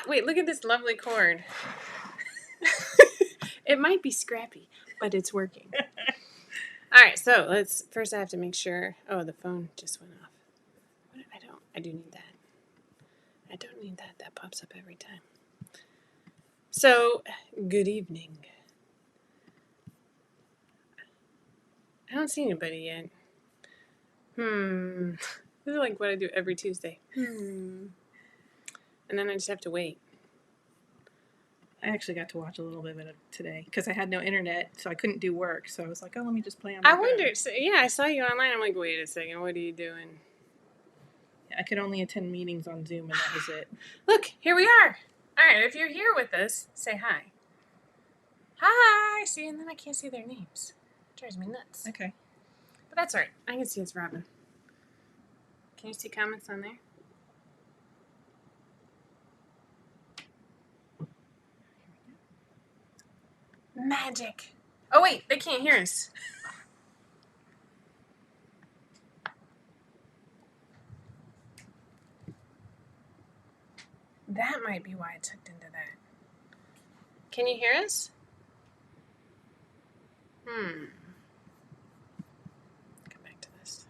Wait, look at this lovely cord. It might be scrappy, but it's working. All right, so first I have to make sure. Oh, the phone just went off. I do need that. I don't need that. That pops up every time. So, good evening. I don't see anybody yet. This is like what I do every Tuesday. And then I just have to wait. I actually got to watch a little bit of it today because I had no internet, so I couldn't do work. So I was like, oh, let me just play on my phone. wondered. So, yeah, I saw you online. I'm like, wait a second. What are you doing? I could only attend meetings on Zoom, and that was it. Look, here we are. All right, if you're here with us, say hi. Hi. See, and then I can't see their names. It drives me nuts. Okay. But that's all right. I can see it's Robin. Can you see comments on there? Magic. Oh, wait, they can't hear us. That might be why it's hooked into that. Can you hear us? Come back to this.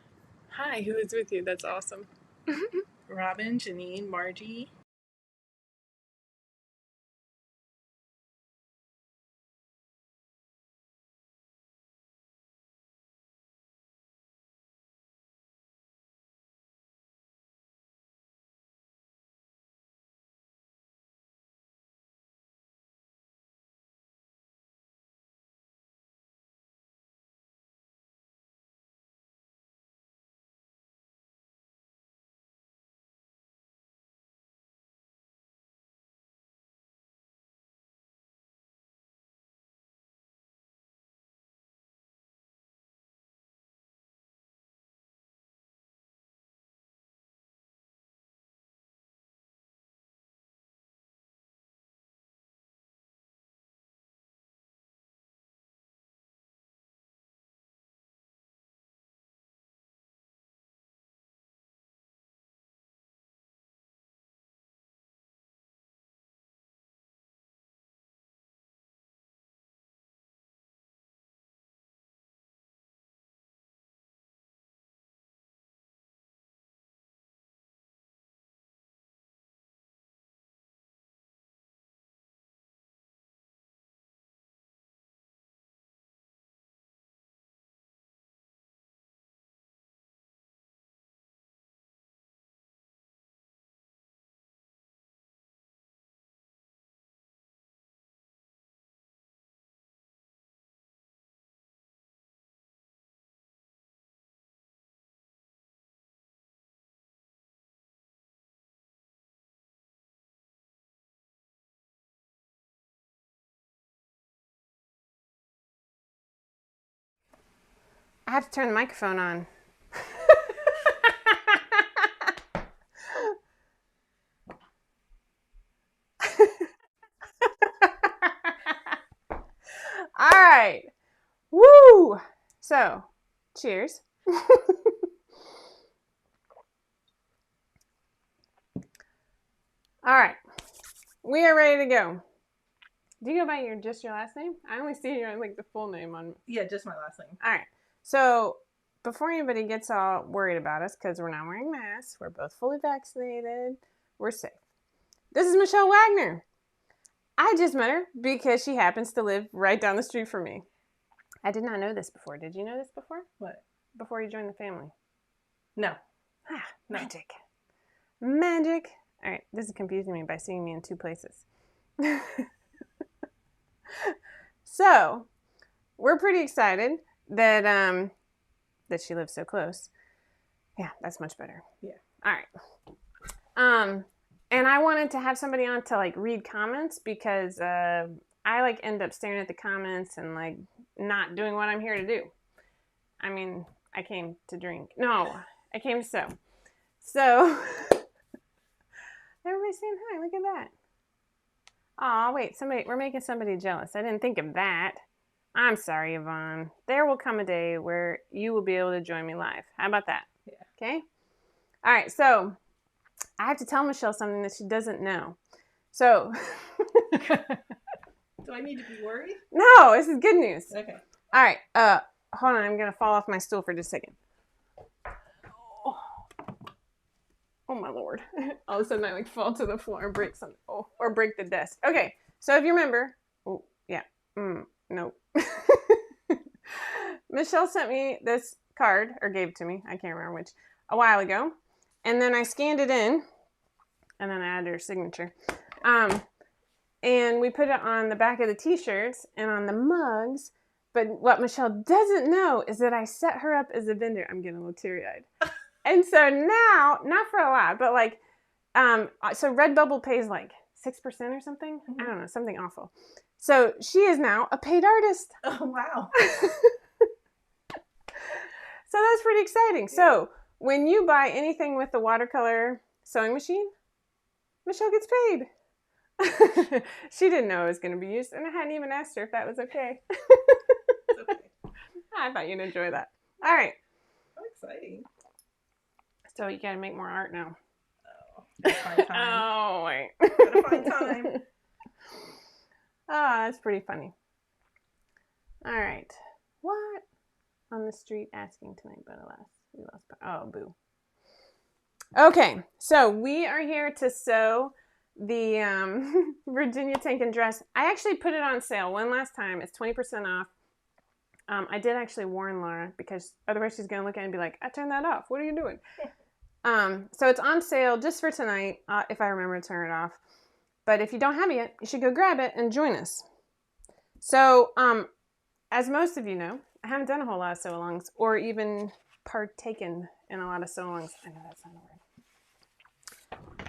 Hi, who is with you? That's awesome. Robin, Janine, Margie. I have to turn the microphone on. All right. Woo! So, cheers. All right. We are ready to go. Do you go by just your last name? I only see your the full name on. Yeah, just my last name. All right. So before anybody gets all worried about us, because we're not wearing masks, we're both fully vaccinated, we're safe. This is Michelle Wagner. I just met her because she happens to live right down the street from me. I did not know this before. Did you know this before? What? Before you joined the family? No. Magic. Magic. All right. This is confusing me by seeing me in two places. So, we're pretty excited that that she lives so close. Yeah, that's much better. Yeah. All right. And I wanted to have somebody on to read comments because I end up staring at the comments and not doing what I'm here to do. I mean, I came to drink. No, I came to sew. So everybody's saying hi. Look at that. Aw, wait, we're making somebody jealous. I didn't think of that. I'm sorry, Yvonne. There will come a day where you will be able to join me live. How about that? Yeah. Okay? All right, so I have to tell Michelle something that she doesn't know. So. Do I need to be worried? No, this is good news. Okay. All right. Hold on. I'm going to fall off my stool for just a second. Oh my Lord. All of a sudden I like fall to the floor and break something. Oh, or break the desk. Okay. So if you remember, oh, yeah. Nope. Michelle sent me this card, or gave it to me, I can't remember which, a while ago. And then I scanned it in, and then I added her signature. And we put it on the back of the t-shirts and on the mugs. But what Michelle doesn't know is that I set her up as a vendor. I'm getting a little teary-eyed. And so now, not for a lot, but like, so Redbubble pays like 6% or something. I don't know, something awful. So she is now a paid artist. Oh, wow. So that's pretty exciting. So when you buy anything with the watercolor sewing machine, Michelle gets paid. She didn't know it was going to be used, and I hadn't even asked her if that was okay. It's okay. I thought you'd enjoy that. All right. How exciting. So you got to make more art now. Oh, gotta find time. Oh, wait. Gotta find time. Oh, that's pretty funny. All right. What? On the street asking tonight, but alas, we lost. Oh, boo. Okay, so we are here to sew the Virginia Tankin dress. I actually put it on sale one last time. It's 20% off. I did actually warn Laura because otherwise she's going to look at it and be like, I turned that off. What are you doing? So it's on sale just for tonight, if I remember to turn it off. But if you don't have it yet, you should go grab it and join us. So, as most of you know, I haven't done a whole lot of sew-alongs or even partaken in a lot of sew-alongs. I know that's not a word.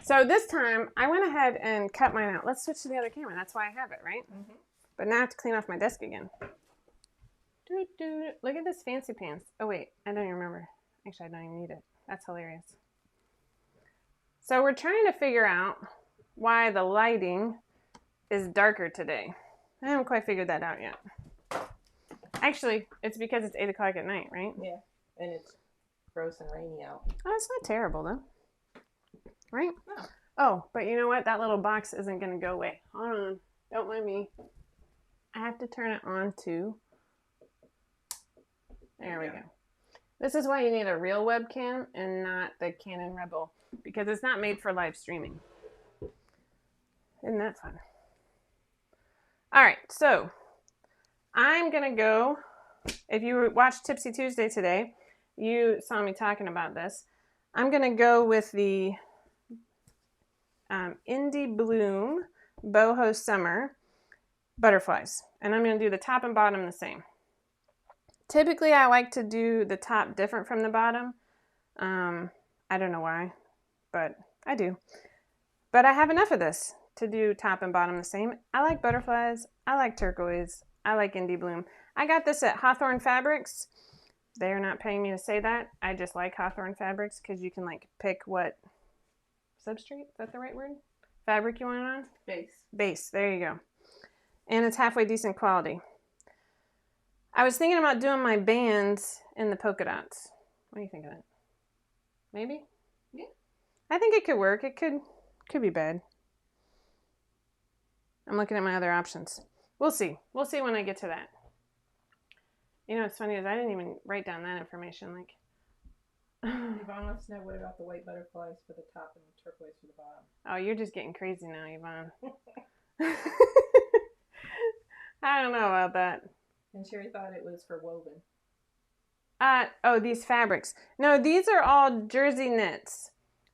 So this time, I went ahead and cut mine out. Let's switch to the other camera. That's why I have it, right? Mm-hmm. But now I have to clean off my desk again. Look at this fancy pants. Oh, wait. I don't even remember. Actually, I don't even need it. That's hilarious. So we're trying to figure out why the lighting is darker today. I haven't quite figured that out yet. Actually, it's because it's 8 o'clock at night, right? Yeah, and it's gross and rainy out. Oh, it's not terrible, though. Right? No. Oh, but you know what? That little box isn't going to go away. Hold on. Don't mind me. I have to turn it on to... There we go. This is why you need a real webcam and not the Canon Rebel, because it's not made for live streaming. Isn't that fun? All right, so I'm going to go, if you watched Tipsy Tuesday today, you saw me talking about this. I'm going to go with the Indie Bloom Boho Summer butterflies, and I'm going to do the top and bottom the same. Typically, I like to do the top different from the bottom. I don't know why, but I do. But I have enough of this to do top and bottom the same. I like butterflies. I like turquoise. I like Indie Bloom. I got this at Hawthorne Fabrics. They're not paying me to say that. I just like Hawthorne Fabrics because you can like pick what substrate, is that the right word? Fabric you want it on? Base, there you go. And it's halfway decent quality. I was thinking about doing my bands in the polka dots. What do you think of that? Maybe? Yeah. I think it could work. It could be bad. I'm looking at my other options. We'll see. We'll see when I get to that. You know what's funny is I didn't even write down that information. Like, Yvonne wants to know what about the white butterflies for the top and the turquoise for the bottom. Oh, you're just getting crazy now, Yvonne. I don't know about that. And Sherry thought it was for woven. Oh, these fabrics. No, these are all jersey knits.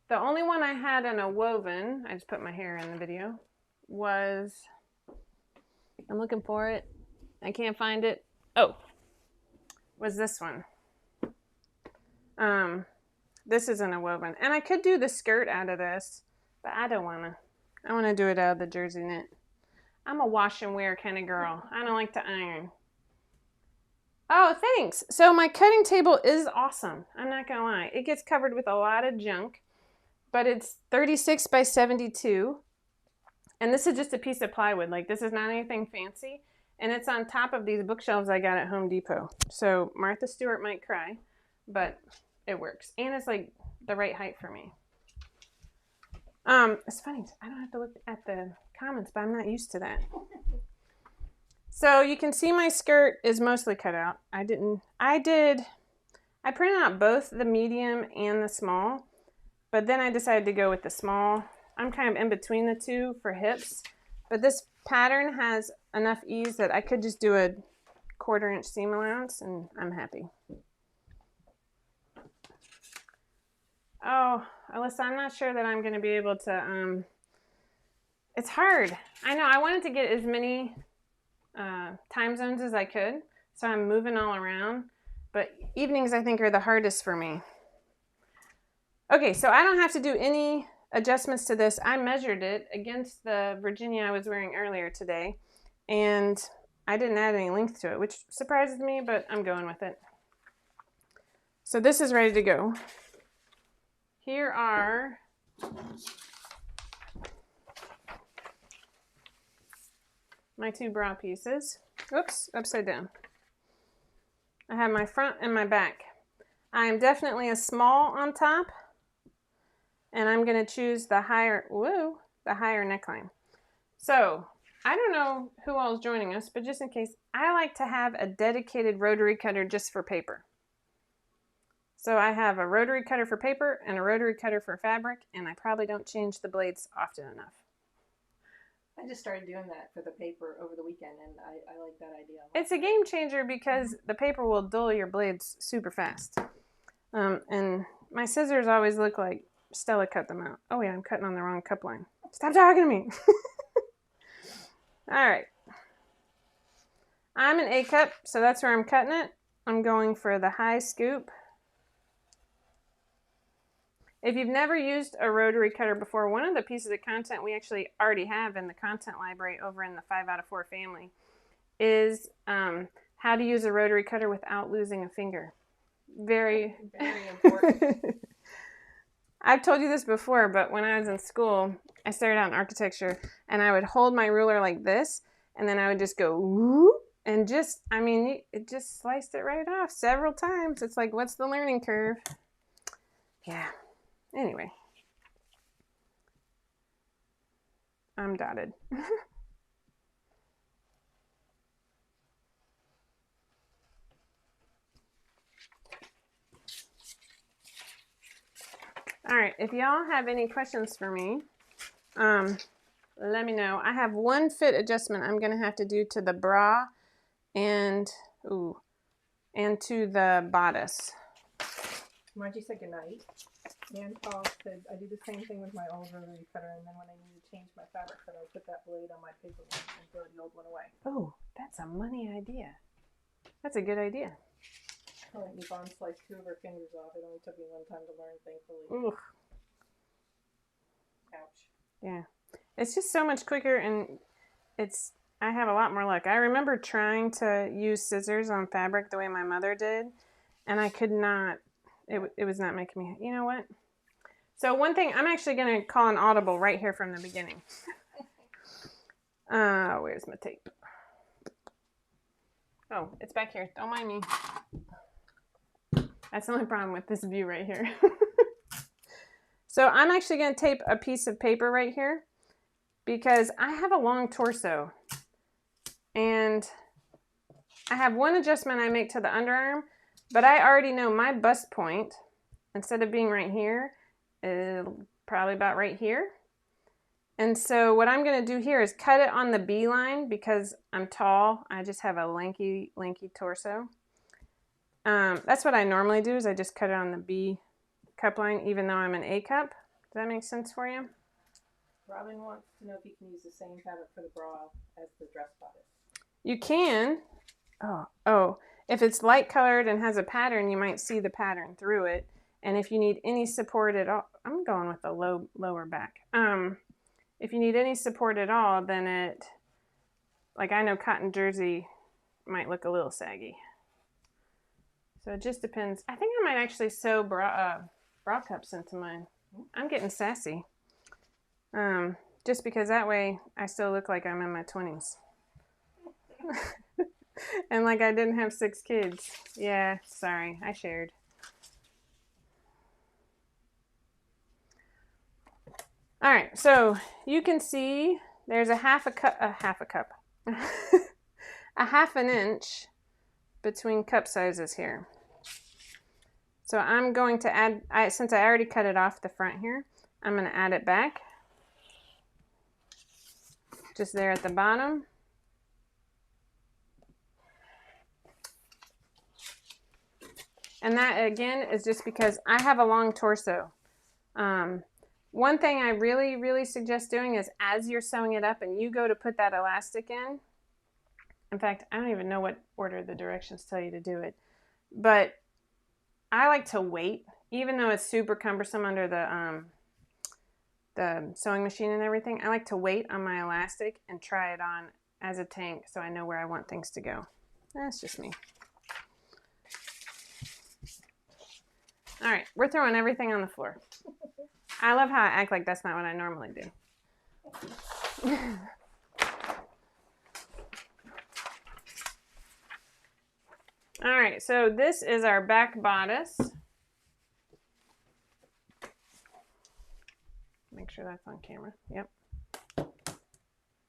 The only one I had in a woven, I just put my hair in the video, was, I'm looking for it. I can't find it. Oh, was this one. This isn't a woven. And I could do the skirt out of this, but I don't want to. I want to do it out of the jersey knit. I'm a wash and wear kind of girl. I don't like to iron. Oh, thanks. So my cutting table is awesome. I'm not going to lie. It gets covered with a lot of junk, but it's 36 by 72. And this is just a piece of plywood. Like, this is not anything fancy. And it's on top of these bookshelves I got at Home Depot. So Martha Stewart might cry, but it works. And it's like the right height for me. It's funny. I don't have to look at the comments, but I'm not used to that. So you can see my skirt is mostly cut out. I printed out both the medium and the small, but then I decided to go with the small. I'm kind of in between the two for hips, but this pattern has enough ease that I could just do a 1/4 inch seam allowance and I'm happy. Oh, Alyssa, I'm not sure that I'm going to be able to, it's hard. I know, I wanted to get as many time zones as I could, so I'm moving all around, but evenings I think are the hardest for me. Okay, so I don't have to do any adjustments to this. I measured it against the Virginia I was wearing earlier today, and I didn't add any length to it, which surprises me, but I'm going with it. So this is ready to go. Here are my 2 bra pieces. Oops, upside down. I have my front and my back. I am definitely a small on top, and I'm going to choose the higher neckline. So I don't know who all is joining us, but just in case, I like to have a dedicated rotary cutter just for paper. So I have a rotary cutter for paper and a rotary cutter for fabric, and I probably don't change the blades often enough. I just started doing that for the paper over the weekend, and I like that idea. It's a game changer because the paper will dull your blades super fast. And my scissors always look like Stella cut them out. Oh yeah, I'm cutting on the wrong cup line. Stop talking to me. All right. I'm an A cup, so that's where I'm cutting it. I'm going for the high scoop. If you've never used a rotary cutter before, one of the pieces of content we actually already have in the content library over in the 5 out of 4 family is how to use a rotary cutter without losing a finger. Very, very important. I've told you this before, but when I was in school, I started out in architecture, and I would hold my ruler like this, and then I would just go, whoop, and it just sliced it right off several times. It's like, what's the learning curve? Yeah. Anyway, I'm dotted. All right, if y'all have any questions for me, let me know. I have one fit adjustment I'm going to have to do to the bra and to the bodice. Margie said goodnight. And Paul said, I do the same thing with my old rotary cutter, and then when I need to change my fabric cutter, I put that blade on my paper one and throw the old one away. Oh, that's a money idea. That's a good idea. Oh, Yvonne sliced 2 of her fingers off. It only took me one time to learn, thankfully. Oof. Ouch. Yeah. It's just so much quicker, and I have a lot more luck. I remember trying to use scissors on fabric the way my mother did, and I could not. It was not making me. You know what? So one thing, I'm actually going to call an audible right here from the beginning. Where's my tape? Oh, it's back here. Don't mind me. That's the only problem with this view right here. So I'm actually going to tape a piece of paper right here because I have a long torso. And I have one adjustment I make to the underarm, but I already know my bust point, instead of being right here, is probably about right here. And so what I'm going to do here is cut it on the B line because I'm tall. I just have a lanky torso. That's what I normally do, is I just cut it on the B cup line, even though I'm an A cup. Does that make sense for you? Robin wants to know if you can use the same fabric for the bra as the dress bodice. You can. Oh, if it's light colored and has a pattern, you might see the pattern through it. And if you need any support at all, I'm going with the lower back. If you need any support at all, then I know cotton jersey might look a little saggy. So it just depends. I think I might actually sew bra cups into mine. I'm getting sassy. Just because that way I still look like I'm in my 20s. And like I didn't have 6 kids. Yeah, sorry, I shared. All right, so you can see there's a half an inch between cup sizes here. So I'm going to add, since I already cut it off the front here, I'm going to add it back. Just there at the bottom. And that, again, is just because I have a long torso. One thing I really, really suggest doing is as you're sewing it up and you go to put that elastic in fact, I don't even know what order the directions tell you to do it, but I like to wait, even though it's super cumbersome under the sewing machine and everything. I like to wait on my elastic and try it on as a tank so I know where I want things to go. That's just me. All right, we're throwing everything on the floor. I love how I act like that's not what I normally do. All right, so this is our back bodice. Make sure that's on camera. Yep.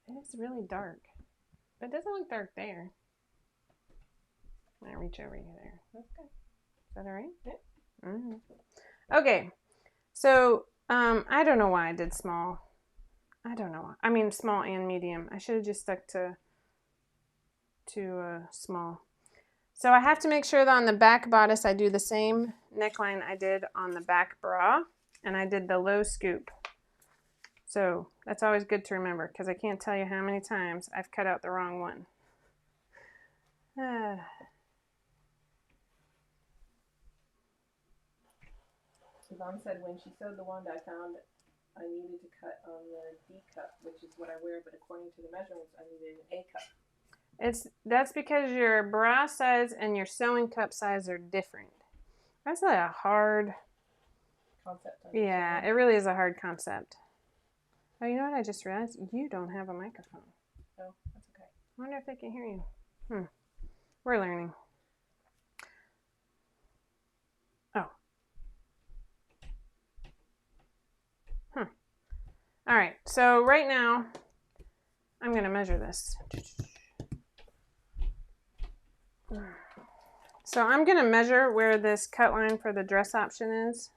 It's really dark, but it doesn't look dark there. I reach over you there. That's good. Is that all right? Yep. Mm-hmm. Okay, so I don't know why I did small. I don't know why. I mean, small and medium. I should have just stuck to small. So I have to make sure that on the back bodice I do the same neckline I did on the back bra, and I did the low scoop. So that's always good to remember because I can't tell you how many times I've cut out the wrong one. Yvonne said when she sewed the wand, I found I needed to cut on the D cup, which is what I wear, but according to the measurements, I needed an A cup. That's because your bra size and your sewing cup size are different. That's like a hard Concept. Yeah, it really is a hard concept. Oh, you know what I just realized? You don't have a microphone. Oh, that's okay. I wonder if they can hear you. We're learning. Oh. All right, so right now, I'm going to measure this. So I'm going to measure where this cut line for the dress option is.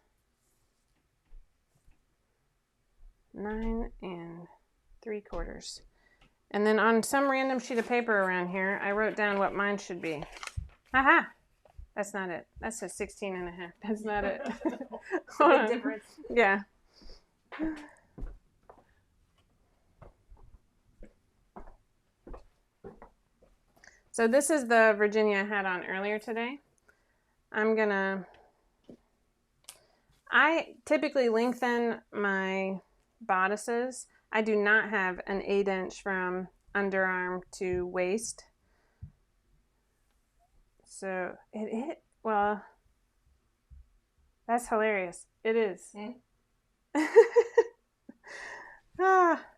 9 3/4. And then on some random sheet of paper around here, I wrote down what mine should be. Aha! That's not it. That says 16.5. That's not it. Big difference. Yeah. So this is the Virginia I had on earlier today. I typically lengthen my bodices. I do not have an 8-inch from underarm to waist. So well, that's hilarious. It is.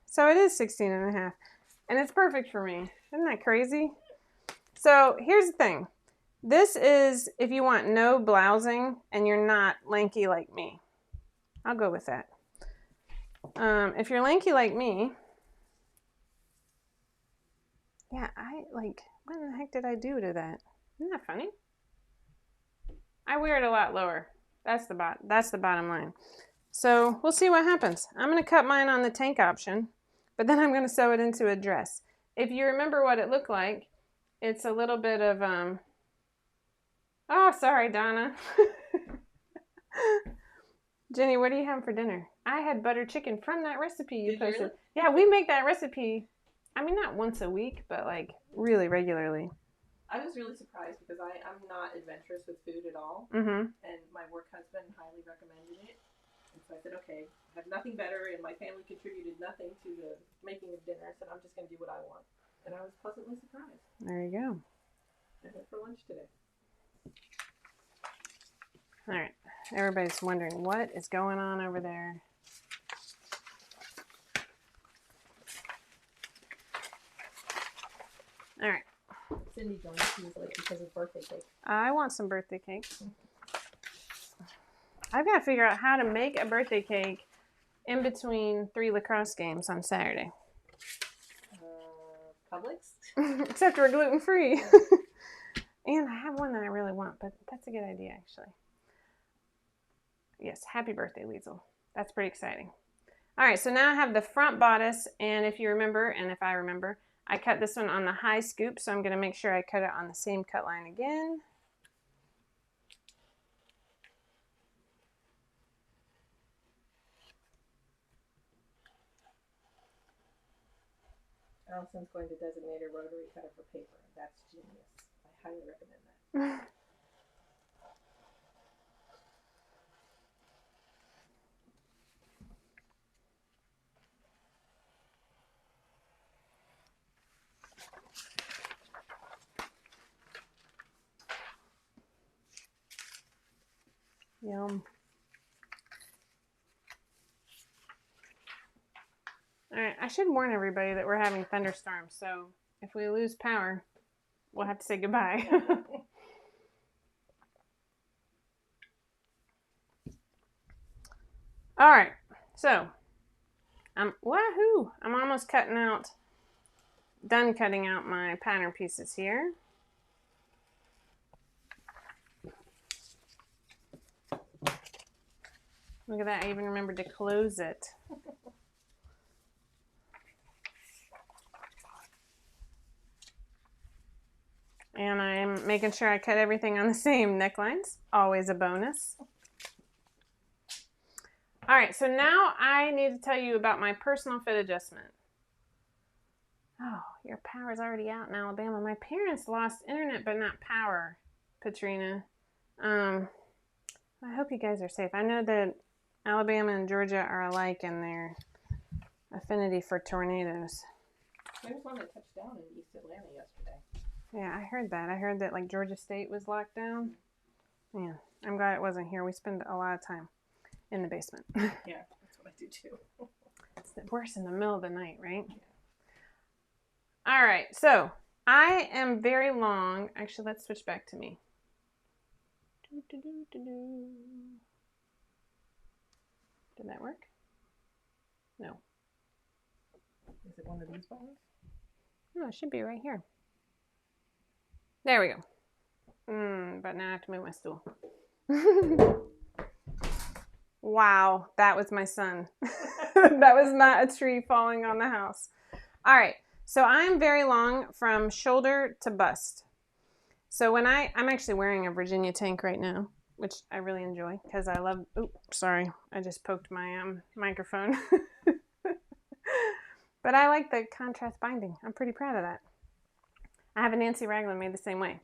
So it is 16.5. And it's perfect for me. Isn't that crazy? So here's the thing. This is if you want no blousing and you're not lanky like me. I'll go with that. If you're lanky like me, yeah, what in the heck did I do to that? Isn't that funny? I wear it a lot lower. That's the bottom line. So we'll see what happens. I'm going to cut mine on the tank option, but then I'm going to sew it into a dress. If you remember what it looked like, it's a little bit of, oh, sorry, Donna. Jenny, what are you having for dinner? I had butter chicken from that recipe you posted. Really? Yeah, we make that recipe, I mean, not once a week, but like really regularly. I was really surprised because I'm not adventurous with food at all. Mm-hmm. And my work husband highly recommended it. And so I said, okay, I have nothing better, and my family contributed nothing to the making of dinner, so I'm just going to do what I want. And I was pleasantly surprised. There you go. I went for lunch today. All right. Everybody's wondering what is going on over there. All right. Cindy joined us. She was late because of birthday cake. I want some birthday cake. I've got to figure out how to make a birthday cake in between 3 lacrosse games on Saturday. Publix. Except we're gluten-free. And I have one that I really want, but that's a good idea, actually. Yes, happy birthday, Liesel. That's pretty exciting. All right, so now I have the front bodice, and if you remember, and if I remember, I cut this one on the high scoop, so I'm going to make sure I cut it on the same cut line again. Allison's going to designate a rotary cutter for paper. That's genius. I highly recommend that. Yum. All right, I should warn everybody that we're having thunderstorms, so if we lose power, we'll have to say goodbye. All right, so wahoo! I'm almost done cutting out my pattern pieces here. Look at that, I even remembered to close it. And I'm making sure I cut everything on the same necklines, always a bonus. All right, so now I need to tell you about my personal fit adjustment. Oh, your power's already out in Alabama. My parents lost internet, but not power, Katrina. I hope you guys are safe. I know that Alabama and Georgia are alike in their affinity for tornadoes. There was one that touched down in East Atlanta yesterday. Yeah, I heard that. I heard that like Georgia State was locked down. Yeah, I'm glad it wasn't here. We spend a lot of time in the basement. Yeah, that's what I do too. It's worse in the middle of the night, right? Yeah. All right, so I am very long. Actually, let's switch back to me. Did that work? No. Is it one of these buttons? No, it should be right here. There we go. But now I have to move my stool. Wow, that was my son. That was not a tree falling on the house. All right, so I'm very long from shoulder to bust. So when I'm actually wearing a Virginia tank right now, which I really enjoy because I love, oops, sorry, I just poked my microphone. But I like the contrast binding. I'm pretty proud of that. I have a Nancy Raglan made the same way.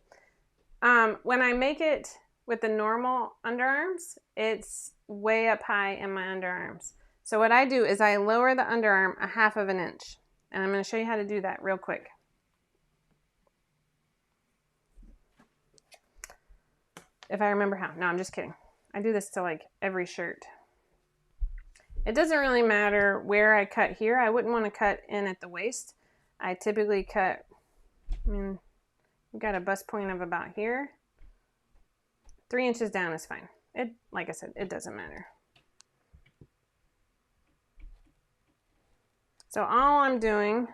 When I make it with the normal underarms, it's way up high in my underarms. So what I do is I lower the underarm 1/2 inch. And I'm going to show you how to do that real quick. If I remember how. No, I'm just kidding. I do this to like every shirt. It doesn't really matter where I cut here. I wouldn't want to cut in at the waist. I typically cut, we've got a bust point of about here. 3 inches down is fine. Like I said, it doesn't matter. So all I'm doing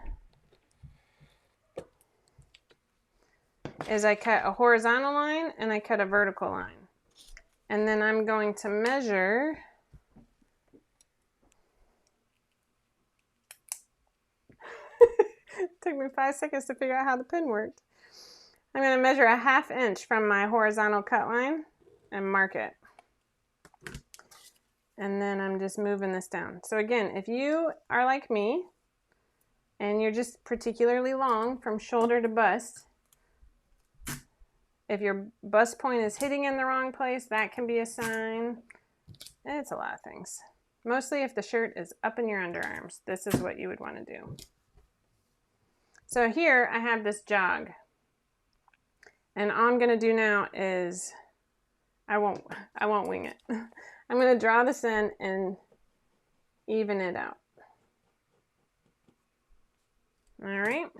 is I cut a horizontal line and I cut a vertical line. And then I'm going to measure it took me 5 seconds to figure out how the pin worked. I'm going to measure 1/2 inch from my horizontal cut line and mark it. And then I'm just moving this down. So again, if you are like me and you're just particularly long from shoulder to bust, if your bust point is hitting in the wrong place, that can be a sign. It's a lot of things. Mostly if the shirt is up in your underarms, this is what you would want to do. So here I have this jog. And all I'm going to do now is, I won't wing it. I'm going to draw this in and even it out. All right.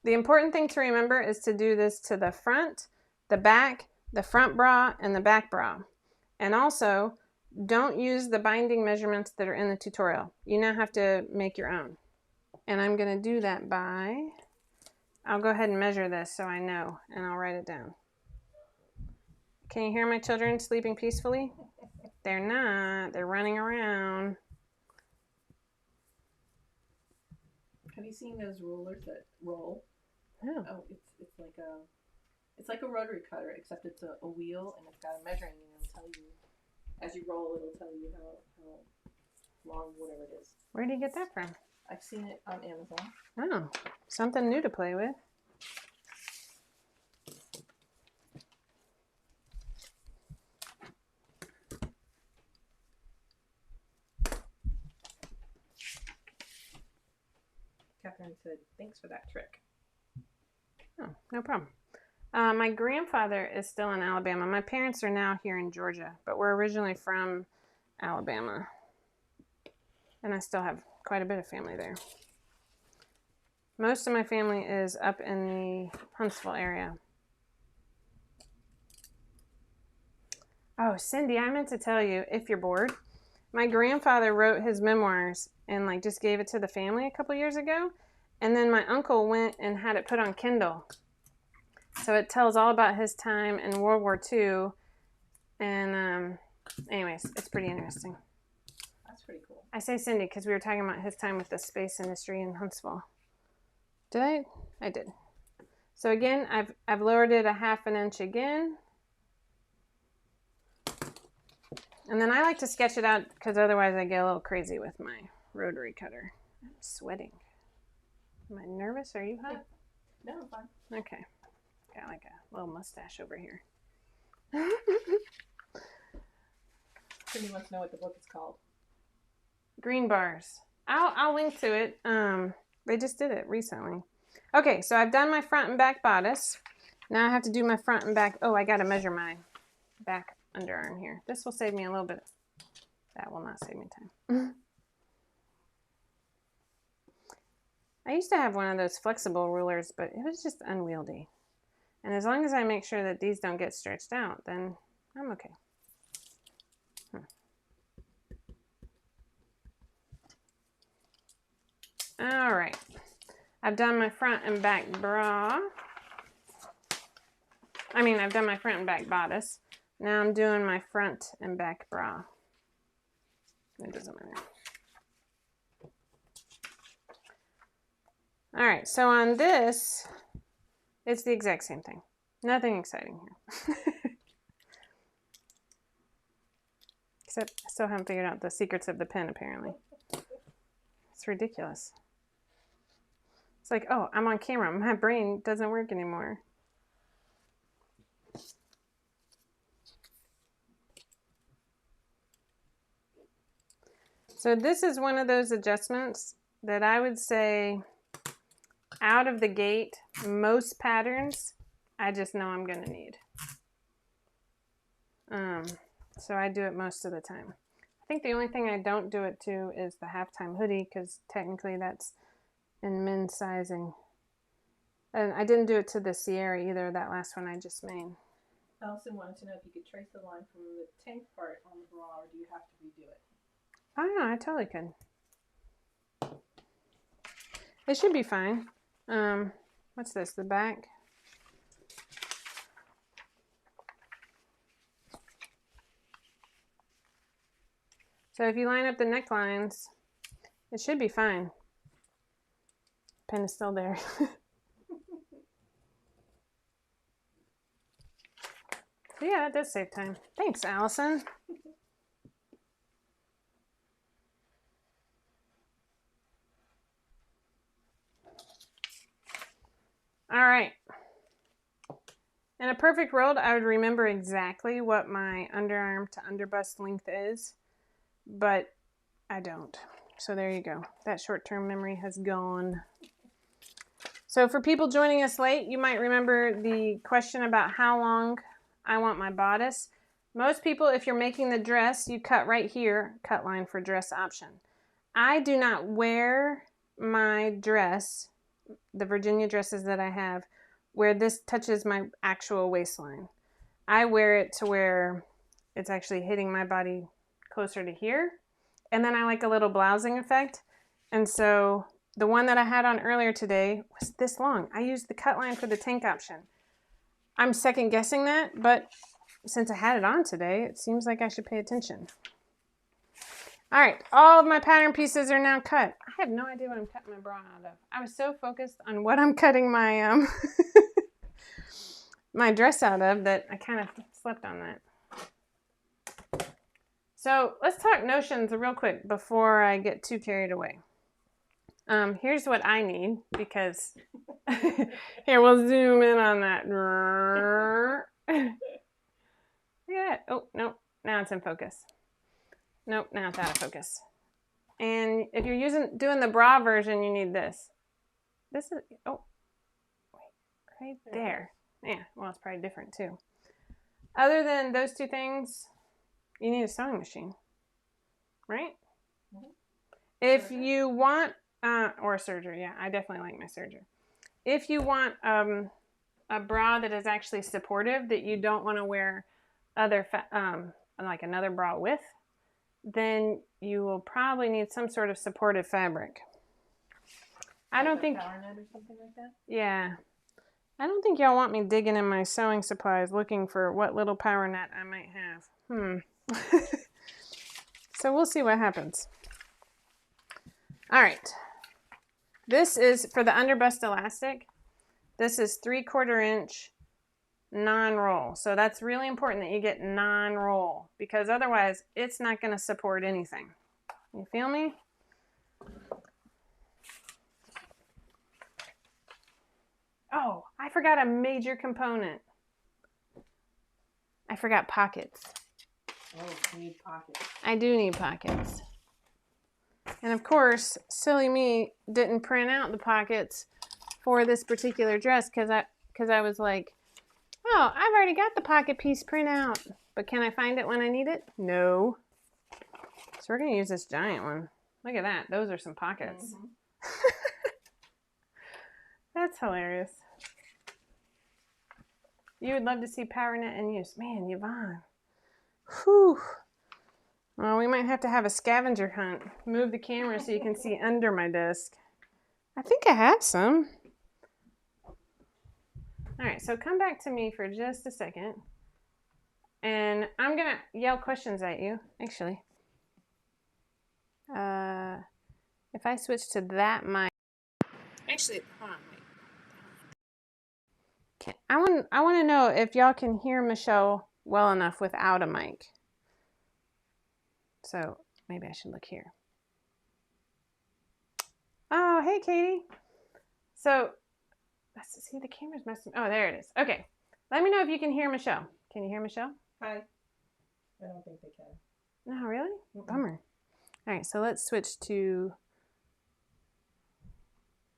The important thing to remember is to do this to the front, the back, the front bra, and the back bra. And also, don't use the binding measurements that are in the tutorial. You now have to make your own. And I'm going to do that by, I'll go ahead and measure this so I know, and I'll write it down. Can you hear my children sleeping peacefully? They're not. They're running around. Have you seen those rulers that roll? Oh. Oh, it's like a rotary cutter, except it's a wheel and it's got a measuring unit. It'll tell you as you roll. It'll tell you how long whatever it is. Where do you get that from? I've seen it on Amazon. Oh, something new to play with. Catherine said, "Thanks for that trick." Oh, no problem. My grandfather is still in Alabama. My parents are now here in Georgia, but we're originally from Alabama. And I still have quite a bit of family there. Most of my family is up in the Huntsville area. Oh, Cindy, I meant to tell you, if you're bored, my grandfather wrote his memoirs and like just gave it to the family a couple years ago. And then my uncle went and had it put on Kindle. So it tells all about his time in World War II. And anyways, it's pretty interesting. That's pretty cool. I say Cindy because we were talking about his time with the space industry in Huntsville. Did I? I did. So again, I've lowered it a ½ inch again. And then I like to sketch it out because otherwise I get a little crazy with my rotary cutter. I'm sweating. Am I nervous? Are you hot? No, I'm fine. Okay. Got like a little mustache over here. Cindy wants to know what the book is called. Green bars. I'll link to it. They just did it recently. Okay, so I've done my front and back bodice. Now I have to do my front and back. Oh, I got to measure my back underarm here. This will save me a little bit. That will not save me time. I used to have one of those flexible rulers, but it was just unwieldy. And as long as I make sure that these don't get stretched out, then I'm okay. All right. I've done my front and back bra. I've done my front and back bodice. Now I'm doing my front and back bra. It doesn't matter. All right, so on this, it's the exact same thing. Nothing exciting here. Except I still haven't figured out the secrets of the pen, apparently. It's ridiculous. It's like, oh, I'm on camera. My brain doesn't work anymore. So this is one of those adjustments that I would say out of the gate, most patterns, I just know I'm going to need. So I do it most of the time. I think the only thing I don't do it to is the halftime hoodie because technically that's in men's sizing. And I didn't do it to the Sierra either, that last one I just made. Allison wanted to know if you could trace the line from the tank part on the bra, or do you have to redo it? Oh, no, I totally could. It should be fine. What's this, the back? So if you line up the necklines, it should be fine. Pen is still there. So yeah, that does save time. Thanks, Allison. All right. In a perfect world, I would remember exactly what my underarm to underbust length is, but I don't. So there you go. That short-term memory has gone. So for people joining us late, you might remember the question about how long I want my bodice. Most people, if you're making the dress, you cut right here, cut line for dress option. I do not wear my dress, the Virginia dresses that I have, where this touches my actual waistline. I wear it to where it's actually hitting my body closer to here. And then I like a little blousing effect. And so the one that I had on earlier today was this long. I used the cut line for the tank option. I'm second guessing that, but since I had it on today, it seems like I should pay attention. All right, all of my pattern pieces are now cut. I have no idea what I'm cutting my bra out of. I was so focused on what I'm cutting my my dress out of that I kind of slept on that. So let's talk notions real quick before I get too carried away. Here's what I need, because here, we'll zoom in on that. Look at that. Oh, nope. Now it's in focus. Nope, now it's out of focus. And if you're doing the bra version, you need this. This is, oh, wait, right there. Yeah, well, it's probably different too. Other than those two things, you need a sewing machine, right? Mm-hmm. If you want, or a serger, yeah, I definitely like my serger. If you want a bra that is actually supportive, that you don't want to wear other, like another bra with, then you will probably need some sort of supportive fabric. I don't think, power net or something like that? Yeah. I don't think y'all want me digging in my sewing supplies looking for what little power net I might have. So we'll see what happens. All right. This is for the underbust elastic. This is 3/4 inch non-roll. So that's really important that you get non-roll, because otherwise it's not going to support anything. You feel me? Oh, I forgot a major component. I forgot pockets. Oh, you need pockets. I do need pockets. And of course, silly me didn't print out the pockets for this particular dress because I was like, oh, I've already got the pocket piece print out, but can I find it when I need it? No. So we're going to use this giant one. Look at that. Those are some pockets. Mm-hmm. That's hilarious. You would love to see PowerNet in use. Man, Yvonne. Whew. Well, we might have to have a scavenger hunt. Move the camera so you can see under my desk. I think I have some. All right, so come back to me for just a second. And I'm going to yell questions at you, actually. If I switch to that mic. Actually, hold on, wait. Okay, I want to know if y'all can hear Michelle well enough without a mic. So maybe I should look here. Oh, hey, Katie. So, see, the camera's messing. Oh, there it is. Okay. Let me know if you can hear Michelle. Can you hear Michelle? Hi. I don't think they can. No, really? Mm-mm. Bummer. All right, so let's switch to...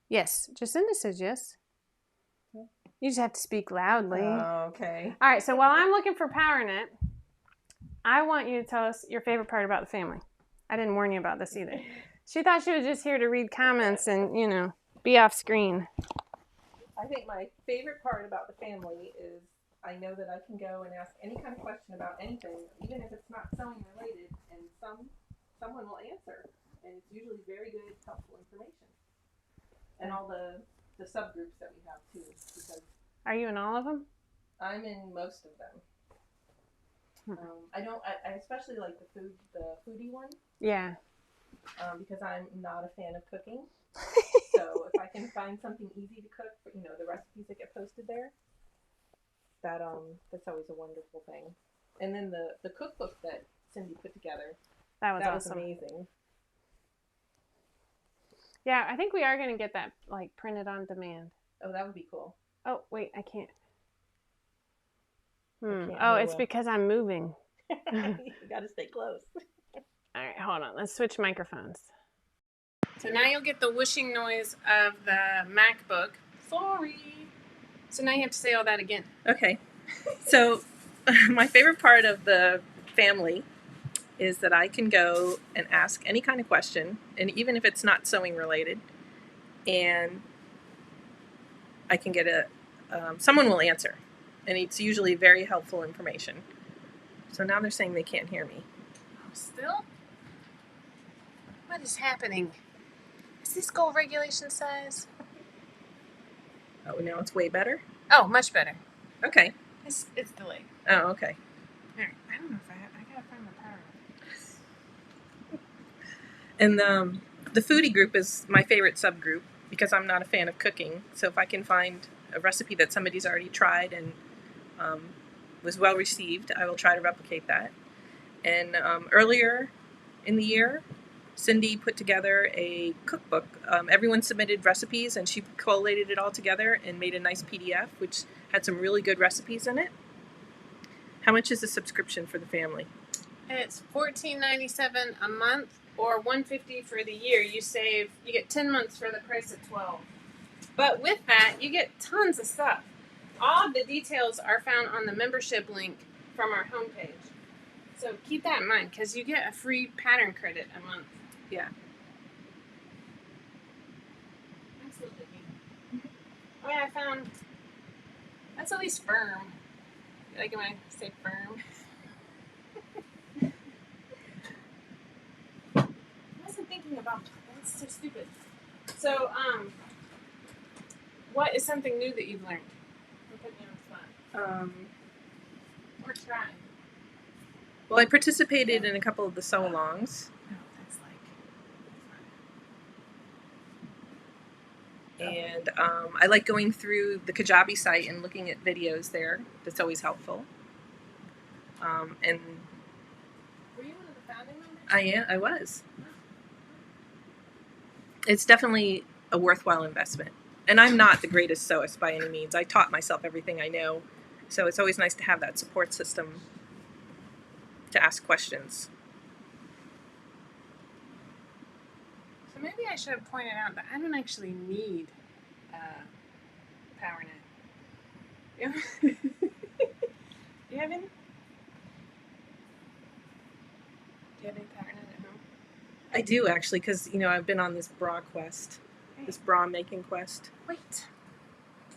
Yes. Jacinda says yes. You just have to speak loudly. Oh, okay. All right, so while I'm looking for PowerNet, I want you to tell us your favorite part about the family. I didn't warn you about this either. She thought she was just here to read comments and, you know, be off screen. I think my favorite part about the family is I know that I can go and ask any kind of question about anything, even if it's not sewing related, and someone will answer. And it's usually very good, helpful information. And all the subgroups that we have too. Because are you in all of them? I'm in most of them. I especially like the foodie one. Yeah. Because I'm not a fan of cooking. So if I can find something easy to cook, you know, the recipes that get posted there, that's always a wonderful thing. And then the cookbook that Cindy put together, that was awesome. Amazing. Yeah, I think we are going to get that like printed on demand. Oh, that would be cool. Oh, wait, I can't. Oh, it's because I'm moving. You got to stay close. All right, hold on. Let's switch microphones. So now you'll get the whooshing noise of the MacBook. Sorry. So now you have to say all that again. Okay. So my favorite part of the family is that I can go and ask any kind of question, and even if it's not sewing related, and I can get someone will answer. And it's usually very helpful information. So now they're saying they can't hear me. still? What is happening? Is this goal regulation size? Oh, now it's way better? Oh, much better. Okay. It's delayed. Oh, okay. Here, I don't know if I gotta find my power. And the foodie group is my favorite subgroup because I'm not a fan of cooking. So if I can find a recipe that somebody's already tried and was well received, I will try to replicate that. And earlier in the year, Cindy put together a cookbook. Everyone submitted recipes, and she collated it all together and made a nice PDF, which had some really good recipes in it. How much is the subscription for the family? It's $14.97 a month, or $150 for the year. You get 10 months for the price of 12. But with that, you get tons of stuff. All of the details are found on the membership link from our homepage. So keep that in mind, because you get a free pattern credit a month. Yeah. Absolutely. Oh yeah, I found that's at least firm. You like it when I say firm? I wasn't thinking about that. That's so stupid. So, what is something new that you've learned? I'm putting you on the spot. Or trying. Well, I participated in a couple of the sew-alongs. Oh, that's like. And I like going through the Kajabi site and looking at videos there. That's always helpful. And Were you one of the founding members? I was. It's definitely a worthwhile investment. And I'm not the greatest sewist by any means. I taught myself everything I know. So it's always nice to have that support system to ask questions. So maybe I should have pointed out that I don't actually need power net. Do you have any? Do you have any power net at home? I do, actually, because, I've been on this bra quest, this bra making quest. Wait.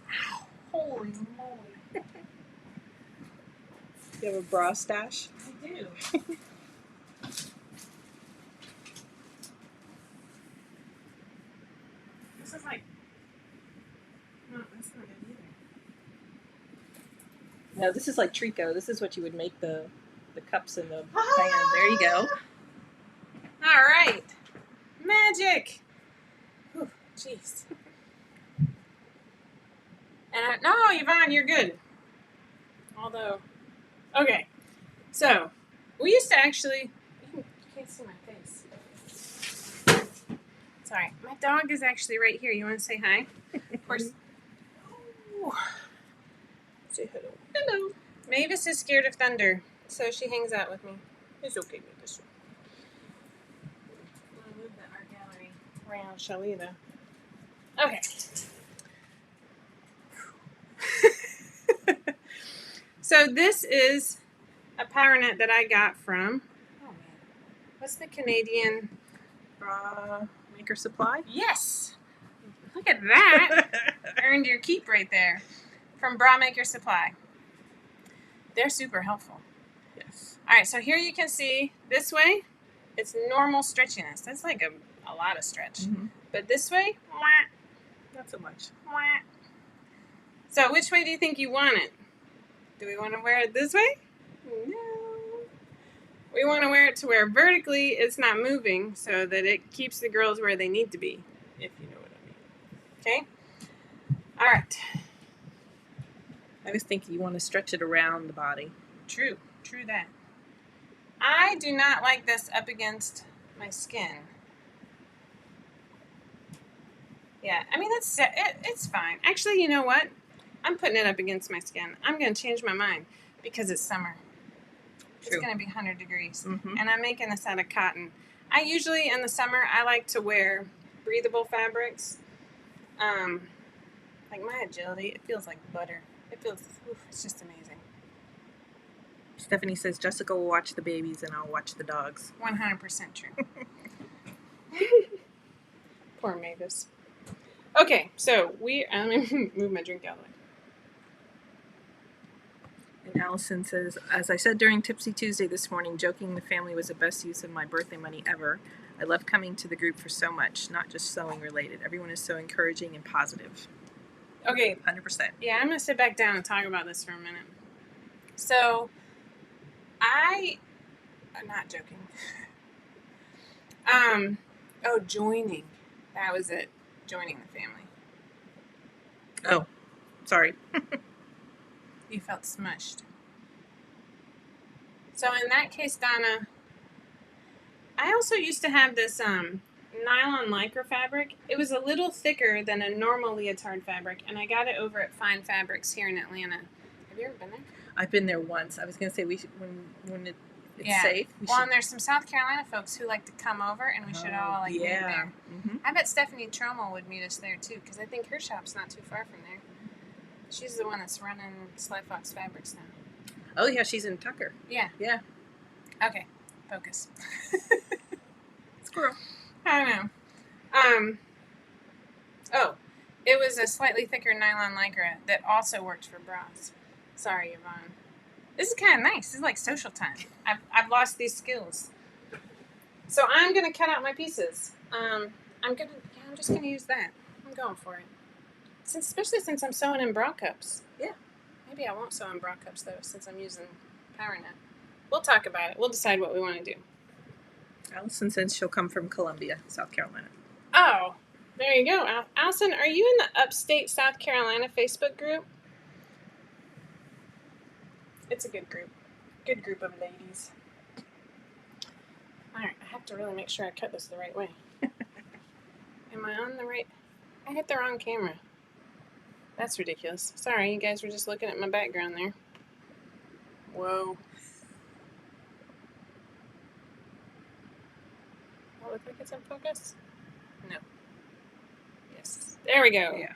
Ow. Holy moly. You have a bra stash? I do. This is like. No, that's not it either. No, this is like Trico. This is what you would make the cups in the pan. There you go. All right. Magic. Jeez. And no, Yvonne, you're good. Although, okay. So, we used to actually. You can't see my face. Sorry, my dog is actually right here. You want to say hi? Of course. Ooh. Say hello. Hello. Mavis is scared of thunder, so she hangs out with me. It's okay, Mavis. I'm going to move the art gallery around, shall we, though? Okay. So this is a power net that I got from, what's the Canadian? Bra Maker Supply? Yes. Look at that. Earned your keep right there. From Bra Maker Supply. They're super helpful. Yes. All right, so here you can see this way, it's normal stretchiness. That's like a lot of stretch. Mm-hmm. But this way, Not so much. So which way do you think you want it? Do we want to wear it this way? No. We want to wear it to where vertically it's not moving so that it keeps the girls where they need to be, if you know what I mean. Okay? All right. I was thinking you want to stretch it around the body. True that. I do not like this up against my skin. Yeah, I mean, it's fine. Actually, you know what? I'm putting it up against my skin. I'm going to change my mind because it's summer. True. It's going to be 100 degrees. Mm-hmm. And I'm making this out of cotton. I usually, in the summer, I like to wear breathable fabrics. Like my agility, it feels like butter. It's just amazing. Stephanie says Jessica will watch the babies and I'll watch the dogs. 100% true. Poor Mavis. Okay, so let me move my drink out of the way. And Allison says, as I said during Tipsy Tuesday this morning, joking the family was the best use of my birthday money ever. I love coming to the group for so much, not just sewing related. Everyone is so encouraging and positive. Okay. 100%. Yeah, I'm going to sit back down and talk about this for a minute. So, I'm not joking. Joining. That was it. Joining the family. Oh, sorry. You felt smushed. So in that case, Donna, I also used to have this nylon lycra fabric. It was a little thicker than a normal leotard fabric, and I got it over at Fine Fabrics here in Atlanta. Have you ever been there? I've been there once. I was going to say we should, when it's safe. And there's some South Carolina folks who like to come over, and we should all meet there. Mm-hmm. I bet Stephanie Trommel would meet us there too, because I think her shop's not too far from there. She's the one that's running Sly Fox Fabrics now. Oh yeah, she's in Tucker. Yeah. Yeah. Okay, focus. Squirrel. I don't know. It was a slightly thicker nylon lycra that also worked for bras. Sorry, Yvonne. This is kind of nice. This is like social time. I've lost these skills. So I'm gonna cut out my pieces. I'm just gonna use that. I'm going for it. Especially since I'm sewing in bra cups. Yeah. Maybe I won't sew in bra cups though, since I'm using Power Net. We'll talk about it. We'll decide what we want to do. Allison says she'll come from Columbia, South Carolina. Oh, there you go. Allison, are you in the Upstate South Carolina Facebook group? It's a good group. Good group of ladies. All right, I have to really make sure I cut this the right way. Am I on the right? I hit the wrong camera. That's ridiculous. Sorry, you guys were just looking at my background there. Whoa. Does that look like it's in focus? No. Yes. There we go. Yeah.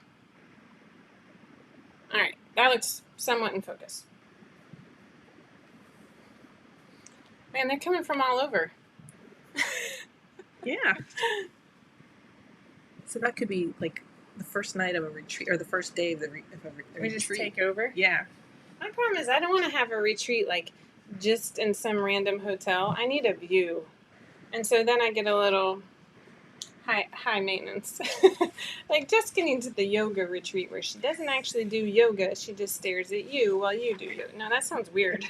All right, that looks somewhat in focus. Man, they're coming from all over. Yeah. So that could be like the first night of a retreat, or the first day of a retreat. We just take over? Yeah. My problem is I don't want to have a retreat like just in some random hotel. I need a view. And so then I get a little high maintenance. Like just getting to the yoga retreat where she doesn't actually do yoga. She just stares at you while you do yoga. No, that sounds weird.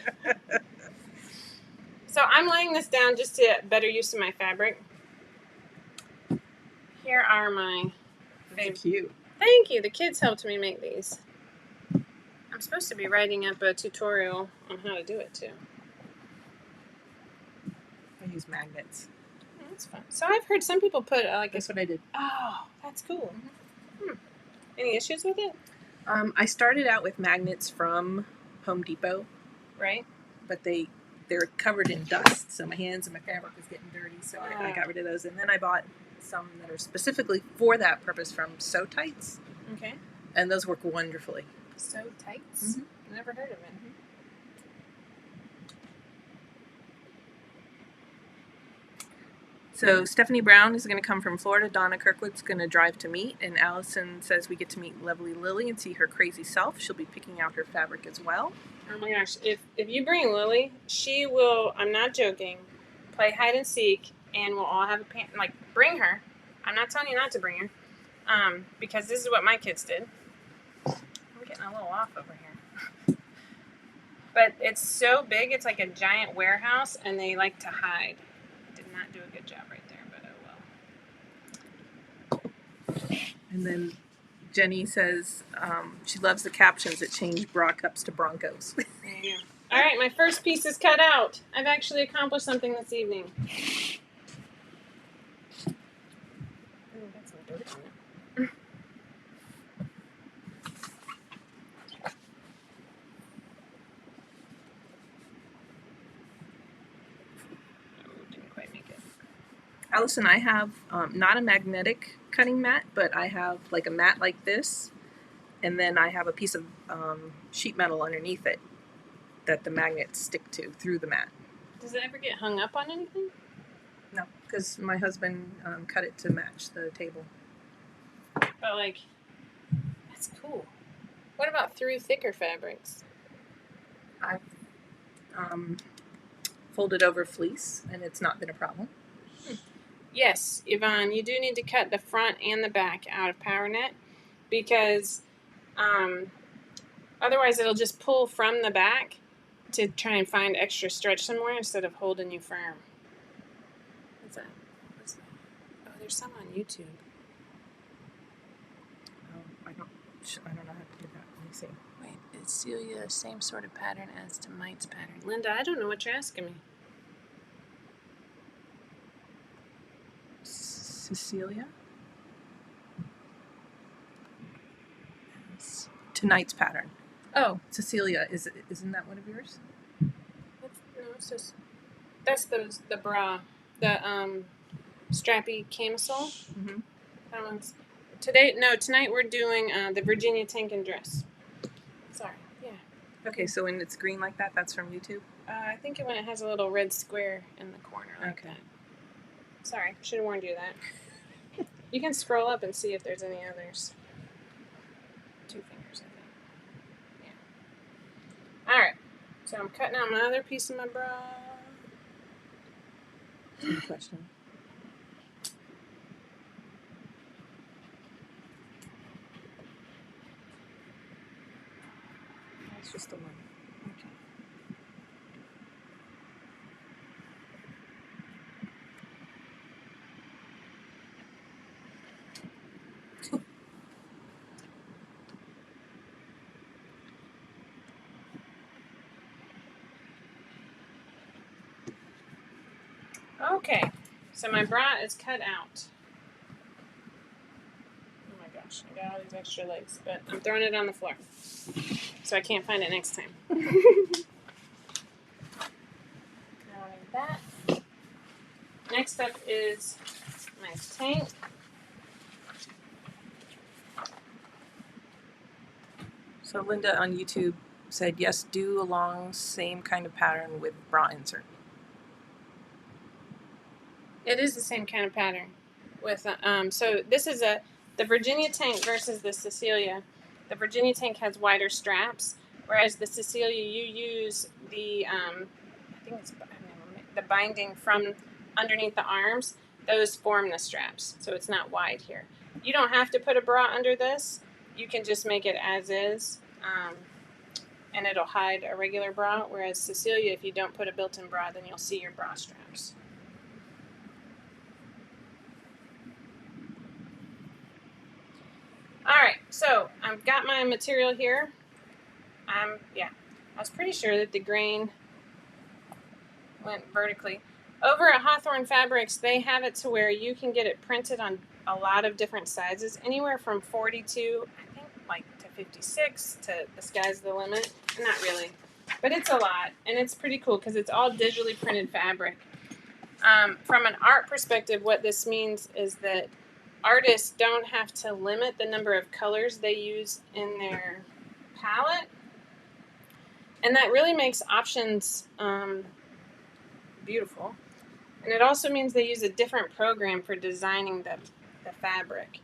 So I'm laying this down just to get better use of my fabric. Here are my... They're cute. Thank you. The kids helped me make these. I'm supposed to be writing up a tutorial on how to do it too. I use magnets. Oh, that's fun. So I've heard some people put That's what I did. Oh, that's cool. Mm-hmm. Any issues with it? I started out with magnets from Home Depot. Right. But they're covered in dust, so my hands and my fabric was getting dirty, so I got rid of those. And then I bought some that are specifically for that purpose from Sew Tights. Okay. And those work wonderfully. Sew Tights? Mm-hmm. Never heard of it. Mm-hmm. So Stephanie Brown is going to come from Florida. Donna Kirkwood's going to drive to meet. And Allison says we get to meet lovely Lily and see her crazy self. She'll be picking out her fabric as well. Oh my gosh. If you bring Lily, she will, I'm not joking, play hide and seek, and we'll all have a bring her. I'm not telling you not to bring her. Because this is what my kids did. I'm getting a little off over here. But it's so big, it's like a giant warehouse, and they like to hide. Did not do a good job right there, but oh well. And then Jenny says she loves the captions that change bra cups to Broncos. There you go. All right, my first piece is cut out. I've actually accomplished something this evening. Ooh, got some dirt on it. Didn't quite make it. Allison, I have not a magnetic cutting mat, but I have like a mat like this, and then I have a piece of sheet metal underneath it that the magnets stick to through the mat. Does it ever get hung up on anything? No, because my husband cut it to match the table. But that's cool. What about through thicker fabrics? I've folded over fleece, and it's not been a problem. Yes, Yvonne, you do need to cut the front and the back out of power net because otherwise it'll just pull from the back to try and find extra stretch somewhere instead of holding you firm. What's that? Oh, there's some on YouTube. I don't know how to do that. Let me see. Wait, is Celia the same sort of pattern as to Mite's pattern? Linda, I don't know what you're asking me. Cecilia? Tonight's pattern. Oh, Cecilia, isn't that one of yours? No, it's just that's the bra, the strappy camisole. Mm-hmm. That one's tonight we're doing the Virginia tank and dress. Sorry, yeah. Okay, so when it's green like that, that's from YouTube? I think when it has a little red square in the corner like that. Sorry, should have warned you that. You can scroll up and see if there's any others. 2 fingers, I think. Yeah. All right. So I'm cutting out my other piece of my bra. Good question. That's just the one. Okay. Okay, so my bra is cut out. Oh my gosh, I got all these extra legs, but I'm throwing it on the floor, so I can't find it next time. Now like that. Next up is my tank. So Linda on YouTube said, yes, do along same kind of pattern with bra insert. It is the same kind of pattern. With so this is the Virginia tank versus the Cecilia. The Virginia tank has wider straps, whereas the Cecilia you use the I think it's the binding from underneath the arms. Those form the straps, so it's not wide here. You don't have to put a bra under this. You can just make it as is, and it'll hide a regular bra. Whereas Cecilia, if you don't put a built-in bra, then you'll see your bra straps. All right, so I've got my material here. I was pretty sure that the grain went vertically. Over at Hawthorne Fabrics, they have it to where you can get it printed on a lot of different sizes, anywhere from 42, I think, like to 56 to the sky's the limit. Not really, but it's a lot, and it's pretty cool because it's all digitally printed fabric. From an art perspective, what this means is that artists don't have to limit the number of colors they use in their palette, and that really makes options beautiful. And it also means they use a different program for designing the fabric,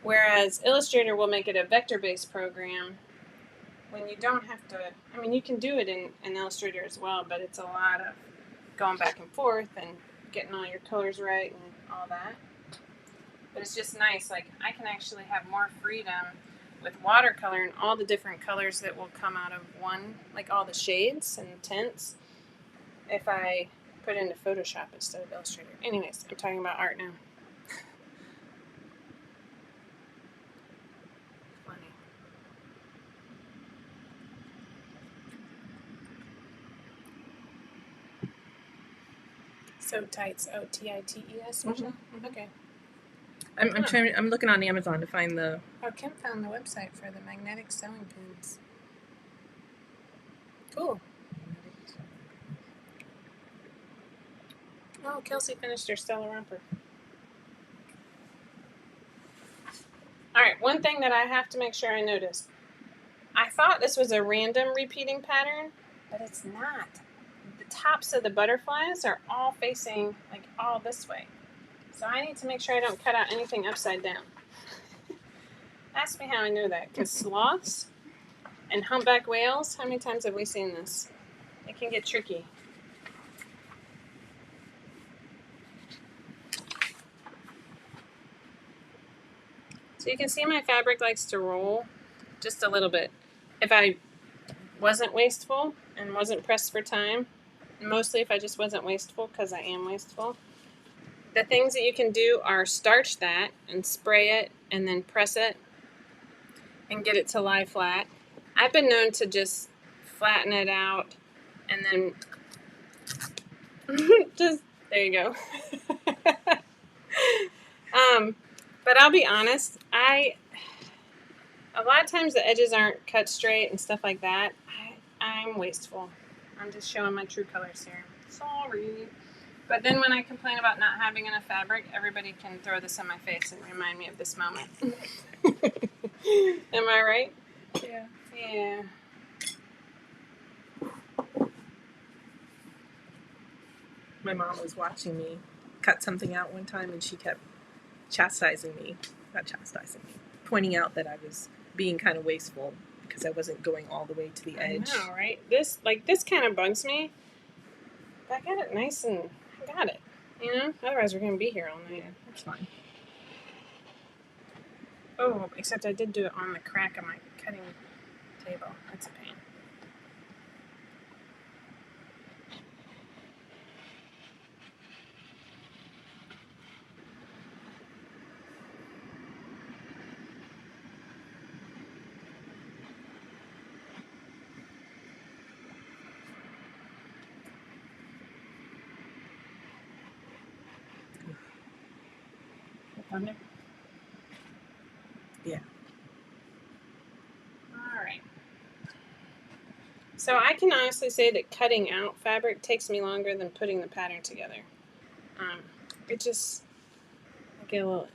whereas Illustrator will make it a vector-based program when you don't have to. I mean, you can do it in Illustrator as well, but it's a lot of going back and forth and getting all your colors right and all that. But it's just nice, like I can actually have more freedom with watercolor and all the different colors that will come out of one, like all the shades and tints, if I put it into Photoshop instead of Illustrator. Anyways, I'm talking about art now. Funny. So tights, O-T-I-T-E-S, Michelle? Mm-hmm. Okay. I'm looking on Amazon to find the. Oh, Kim found the website for the magnetic sewing pins. Cool. Oh, Kelsey finished her Stella romper. All right, one thing that I have to make sure I notice. I thought this was a random repeating pattern, but it's not. The tops of the butterflies are all facing like all this way. So I need to make sure I don't cut out anything upside down. Ask me how I know that, because sloths, And humpback whales, how many times have we seen this? It can get tricky. So you can see my fabric likes to roll just a little bit. If I wasn't wasteful and wasn't pressed for time, mostly if I just wasn't wasteful, because I am wasteful, the things that you can do are starch that and spray it and then press it and get it to lie flat. I've been known to just flatten it out and then just, there you go. But I'll be honest, a lot of times the edges aren't cut straight and stuff like that. I'm wasteful. I'm just showing my true colors here. Sorry. But then when I complain about not having enough fabric, everybody can throw this in my face and remind me of this moment. Am I right? Yeah. Yeah. My mom was watching me cut something out one time, and she kept pointing out that I was being kind of wasteful because I wasn't going all the way to the edge. I know, right? This kind of bugs me. But I got it nice and I got it. You know? Otherwise we're gonna be here all night. Yeah, that's fine. Oh, except I did do it on the crack of my cutting table. That's a pain. Thunder? Yeah. Alright. So I can honestly say that cutting out fabric takes me longer than putting the pattern together. It just, I get a little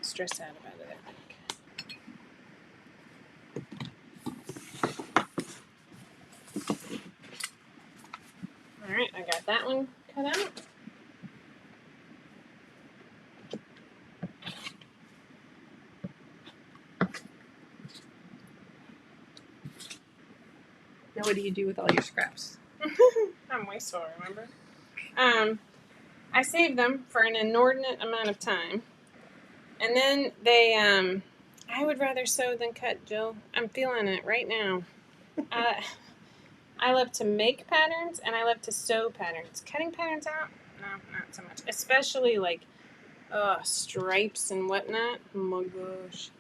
stressed out about it, I think. Alright, I got that one cut out. Now what do you do with all your scraps? I'm wasteful, remember? I save them for an inordinate amount of time. And then they, I would rather sew than cut, Jill. I'm feeling it right now. I love to make patterns and I love to sew patterns. Cutting patterns out, no, not so much. Especially like stripes and whatnot. Oh my gosh.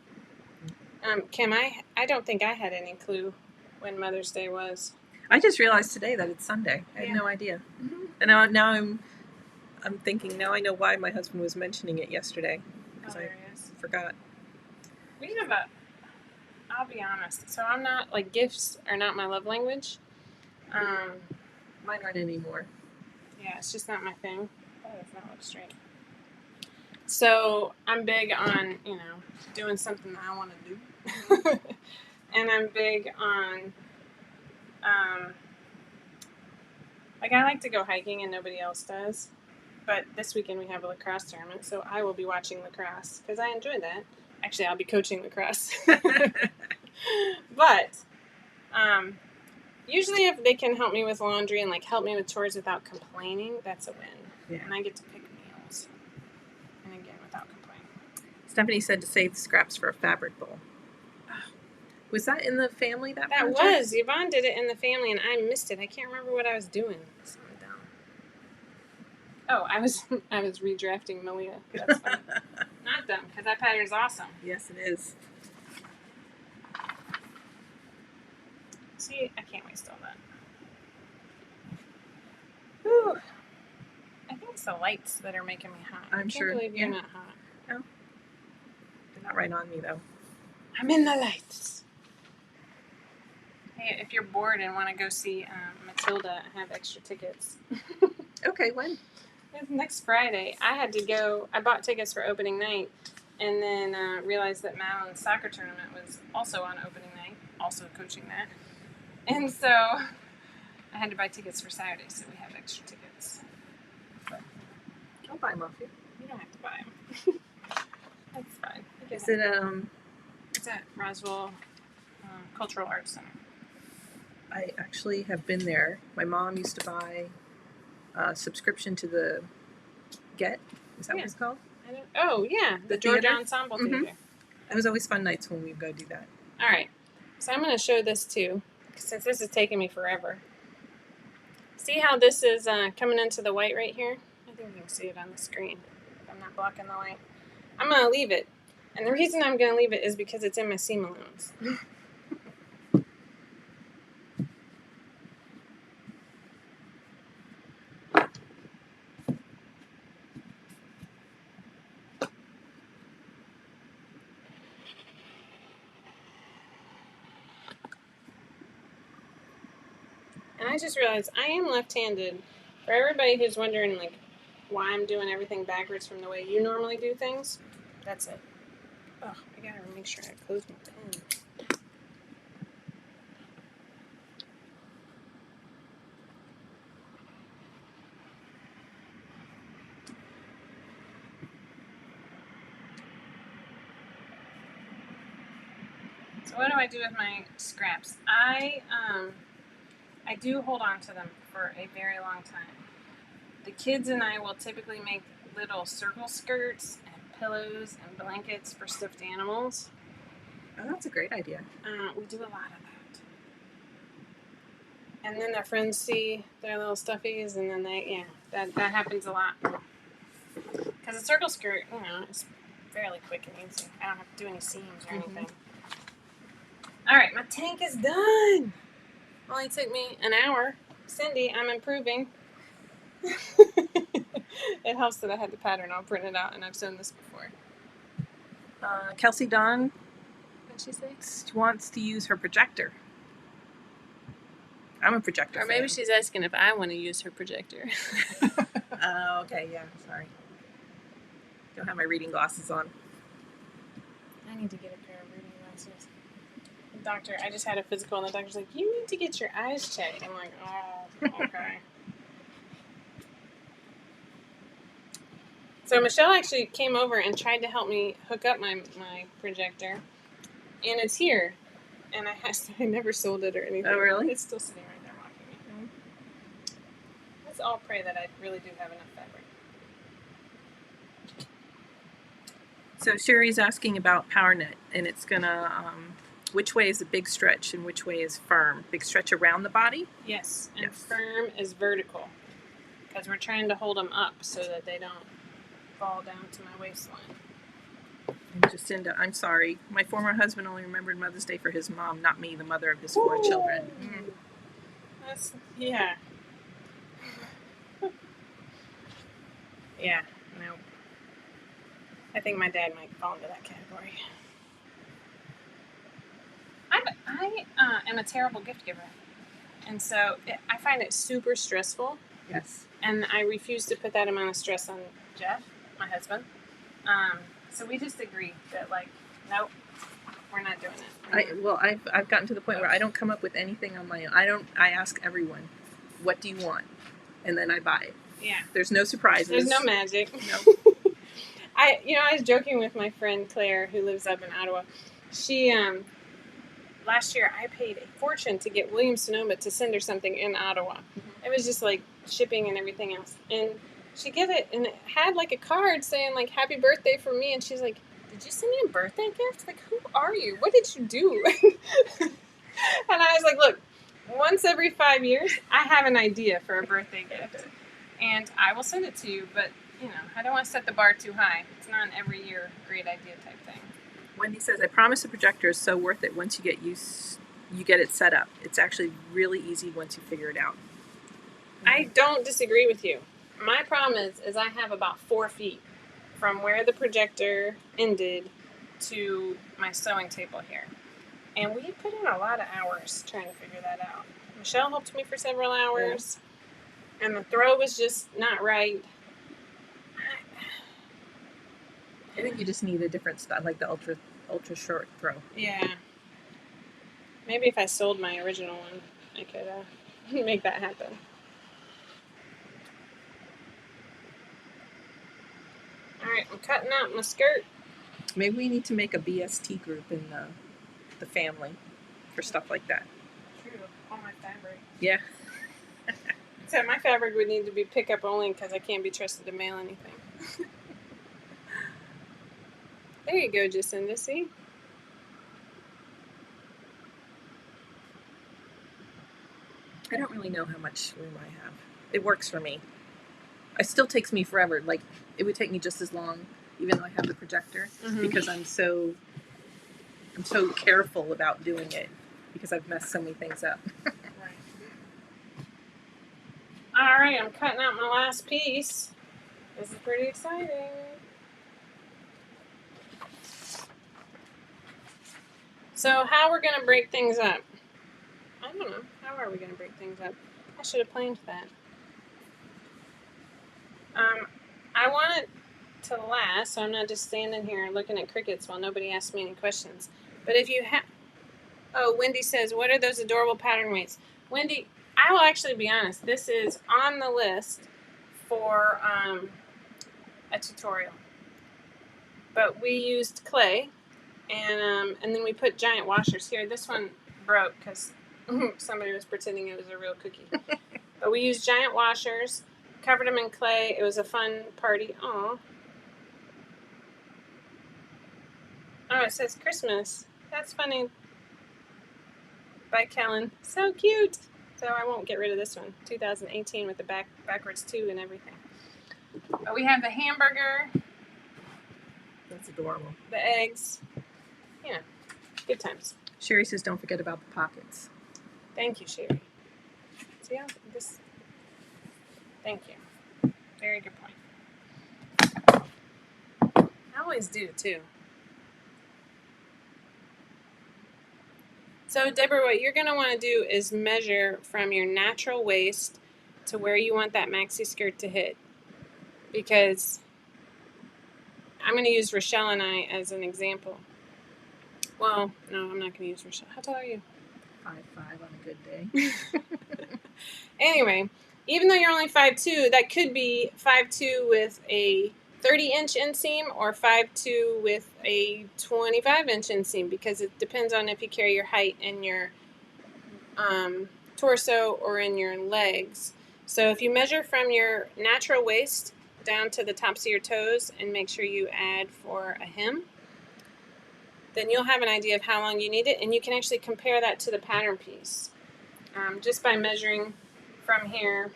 Kim, I don't think I had any clue when Mother's Day was. I just realized today that it's Sunday. I had no idea. Mm-hmm. And now I'm thinking, now I know why my husband was mentioning it yesterday. Because I forgot. We have I'll be honest. So I'm not, like, gifts are not my love language. Mine aren't anymore. Yeah, it's just not my thing. Oh, it's not look straight. So I'm big on, doing something that I want to do. And I'm big on, like, I like to go hiking and nobody else does. But this weekend we have a lacrosse tournament, so I will be watching lacrosse because I enjoy that. Actually, I'll be coaching lacrosse. But usually if they can help me with laundry and like help me with chores without complaining, that's a win. Yeah. And I get to pick meals. And again, without complaining. Stephanie said to save the scraps for a fabric bowl. Was that in the family, that project? Was. Yvonne did it in the family, and I missed it. I can't remember what I was doing. Something dumb. Oh, I was redrafting Malia. That's fine. Not dumb, because that pattern's awesome. Yes, it is. See, I can't waste all that. Whew. I think it's the lights that are making me hot. I'm sure. I can't believe you're not hot. No. They're not right on me, though. I'm in the lights. Hey, if you're bored and want to go see Matilda, I have extra tickets. Okay, when? It's next Friday. I bought tickets for opening night, and then realized that Madeline's soccer tournament was also on opening night, also coaching that. And so I had to buy tickets for Saturday, so we have extra tickets. But I'll buy them off you. You don't have to buy them. That's fine. Is it, It's at Roswell Cultural Arts Center. I actually have been there. My mom used to buy a subscription to the Get. Is that what it's called? Oh, yeah. The Georgia theater? Ensemble Mhm. Theater. It was always fun nights when we'd go do that. All right. So I'm going to show this too, since this is taking me forever. See how this is coming into the white right here? I think you can see it on the screen. If I'm not blocking the light. I'm going to leave it. And the reason I'm going to leave it is because it's in my seam allowance. And I just realized I am left-handed. For everybody who's wondering, like, why I'm doing everything backwards from the way you normally do things, that's it. Oh, I gotta make sure I close my pen. So what do I do with my scraps? I do hold on to them for a very long time. The kids and I will typically make little circle skirts and pillows and blankets for stuffed animals. Oh, that's a great idea. We do a lot of that. And then their friends see their little stuffies, and then that happens a lot. Because a circle skirt, is fairly quick and easy. I don't have to do any seams or anything. All right, my tank is done. Only took me an hour. Cindy, I'm improving. It helps that I had the pattern all printed out, and I've sewn this before. Kelsey Dawn, What'd she say? wants to use her projector. I'm a projector Or maybe fan. she's asking if I want to use her projector. Oh, okay, yeah, sorry. Don't have my reading glasses on. I need to get a pair of reading glasses. The doctor, I just had a physical, and the doctor's like, you need to get your eyes checked. I'm like, oh, okay. So Michelle actually came over and tried to help me hook up my projector, and it's here. And I never sold it or anything. Oh, really? It's still sitting right there mocking me. Let's all pray that I really do have enough fabric. So Sherry's asking about power knit, and it's gonna, which way is a big stretch and which way is firm? Big stretch around the body? Yes, and firm is vertical, because we're trying to hold them up so that they don't fall down to my waistline. And Jacinda, I'm sorry. My former husband only remembered Mother's Day for his mom, not me, the mother of his 4 children. That's, yeah. Yeah, no. I think my dad might fall into that category. I am a terrible gift giver. And so I find it super stressful. Yes. And I refuse to put that amount of stress on Jeff, my husband. So we just agreed that, like, nope, we're not doing it. I've gotten to the point where I don't come up with anything on my own. I ask everyone, what do you want? And then I buy it. Yeah. There's no surprises. There's no magic. No. I was joking with my friend Claire, who lives up in Ottawa. She, last year I paid a fortune to get Williams-Sonoma to send her something in Ottawa. Mm-hmm. It was just like shipping and everything else. And she get it, and it had like a card saying like happy birthday for me, and she's like, did you send me a birthday gift? Like, who are you? What did you do? And I was like, look, once every 5 years I have an idea for a birthday gift, and I will send it to you, but I don't want to set the bar too high. It's not an every year great idea type thing. Wendy says, I promise the projector is so worth it once you get it set up. It's actually really easy once you figure it out. I don't disagree with you. My problem is I have about 4 feet from where the projector ended to my sewing table here. And we put in a lot of hours trying to figure that out. Michelle helped me for several hours. Yeah. And the throw was just not right. I think you just need a different style, like the ultra short throw. Yeah. Maybe if I sold my original one, I could make that happen. Alright, I'm cutting out my skirt. Maybe we need to make a BST group in the family for stuff like that. True. all my fabric. Yeah. So my fabric would need to be pickup only because I can't be trusted to mail anything. There you go, Jacinda. See? I don't really know how much room I have. It works for me. It still takes me forever. Like, it would take me just as long, even though I have the projector, because I'm so careful about doing it because I've messed so many things up. All right, I'm cutting out my last piece. This is pretty exciting. So how we're gonna break things up? I don't know. How are we gonna break things up? I should have planned that. I want it to last, so I'm not just standing here looking at crickets while nobody asks me any questions. But if you have, oh, Wendy says, what are those adorable pattern weights? Wendy, I will actually be honest. This is on the list for a tutorial. But we used clay, and then we put giant washers here. This one broke because somebody was pretending it was a real cookie. But we used giant washers, covered them in clay. It was a fun party. Aw. Oh, it says Christmas. That's funny. Bye, Kellen. So cute. So I won't get rid of this one. 2018 with the backwards 2 and everything. But we have the hamburger. That's adorable. The eggs. You know, good times. Sherry says don't forget about the pockets. Thank you, Sherry. See how this... Thank you. Very good point. I always do, too. So, Deborah, what you're going to want to do is measure from your natural waist to where you want that maxi skirt to hit. Because I'm going to use Rochelle and I as an example. Well, no, I'm not going to use Rochelle. How tall are you? 5'5" on a good day. Anyway, even though you're only 5'2", that could be 5'2" with a 30-inch inseam or 5'2" with a 25-inch inseam, because it depends on if you carry your height in your torso or in your legs. So if you measure from your natural waist down to the tops of your toes and make sure you add for a hem, then you'll have an idea of how long you need it, and you can actually compare that to the pattern piece just by measuring from here.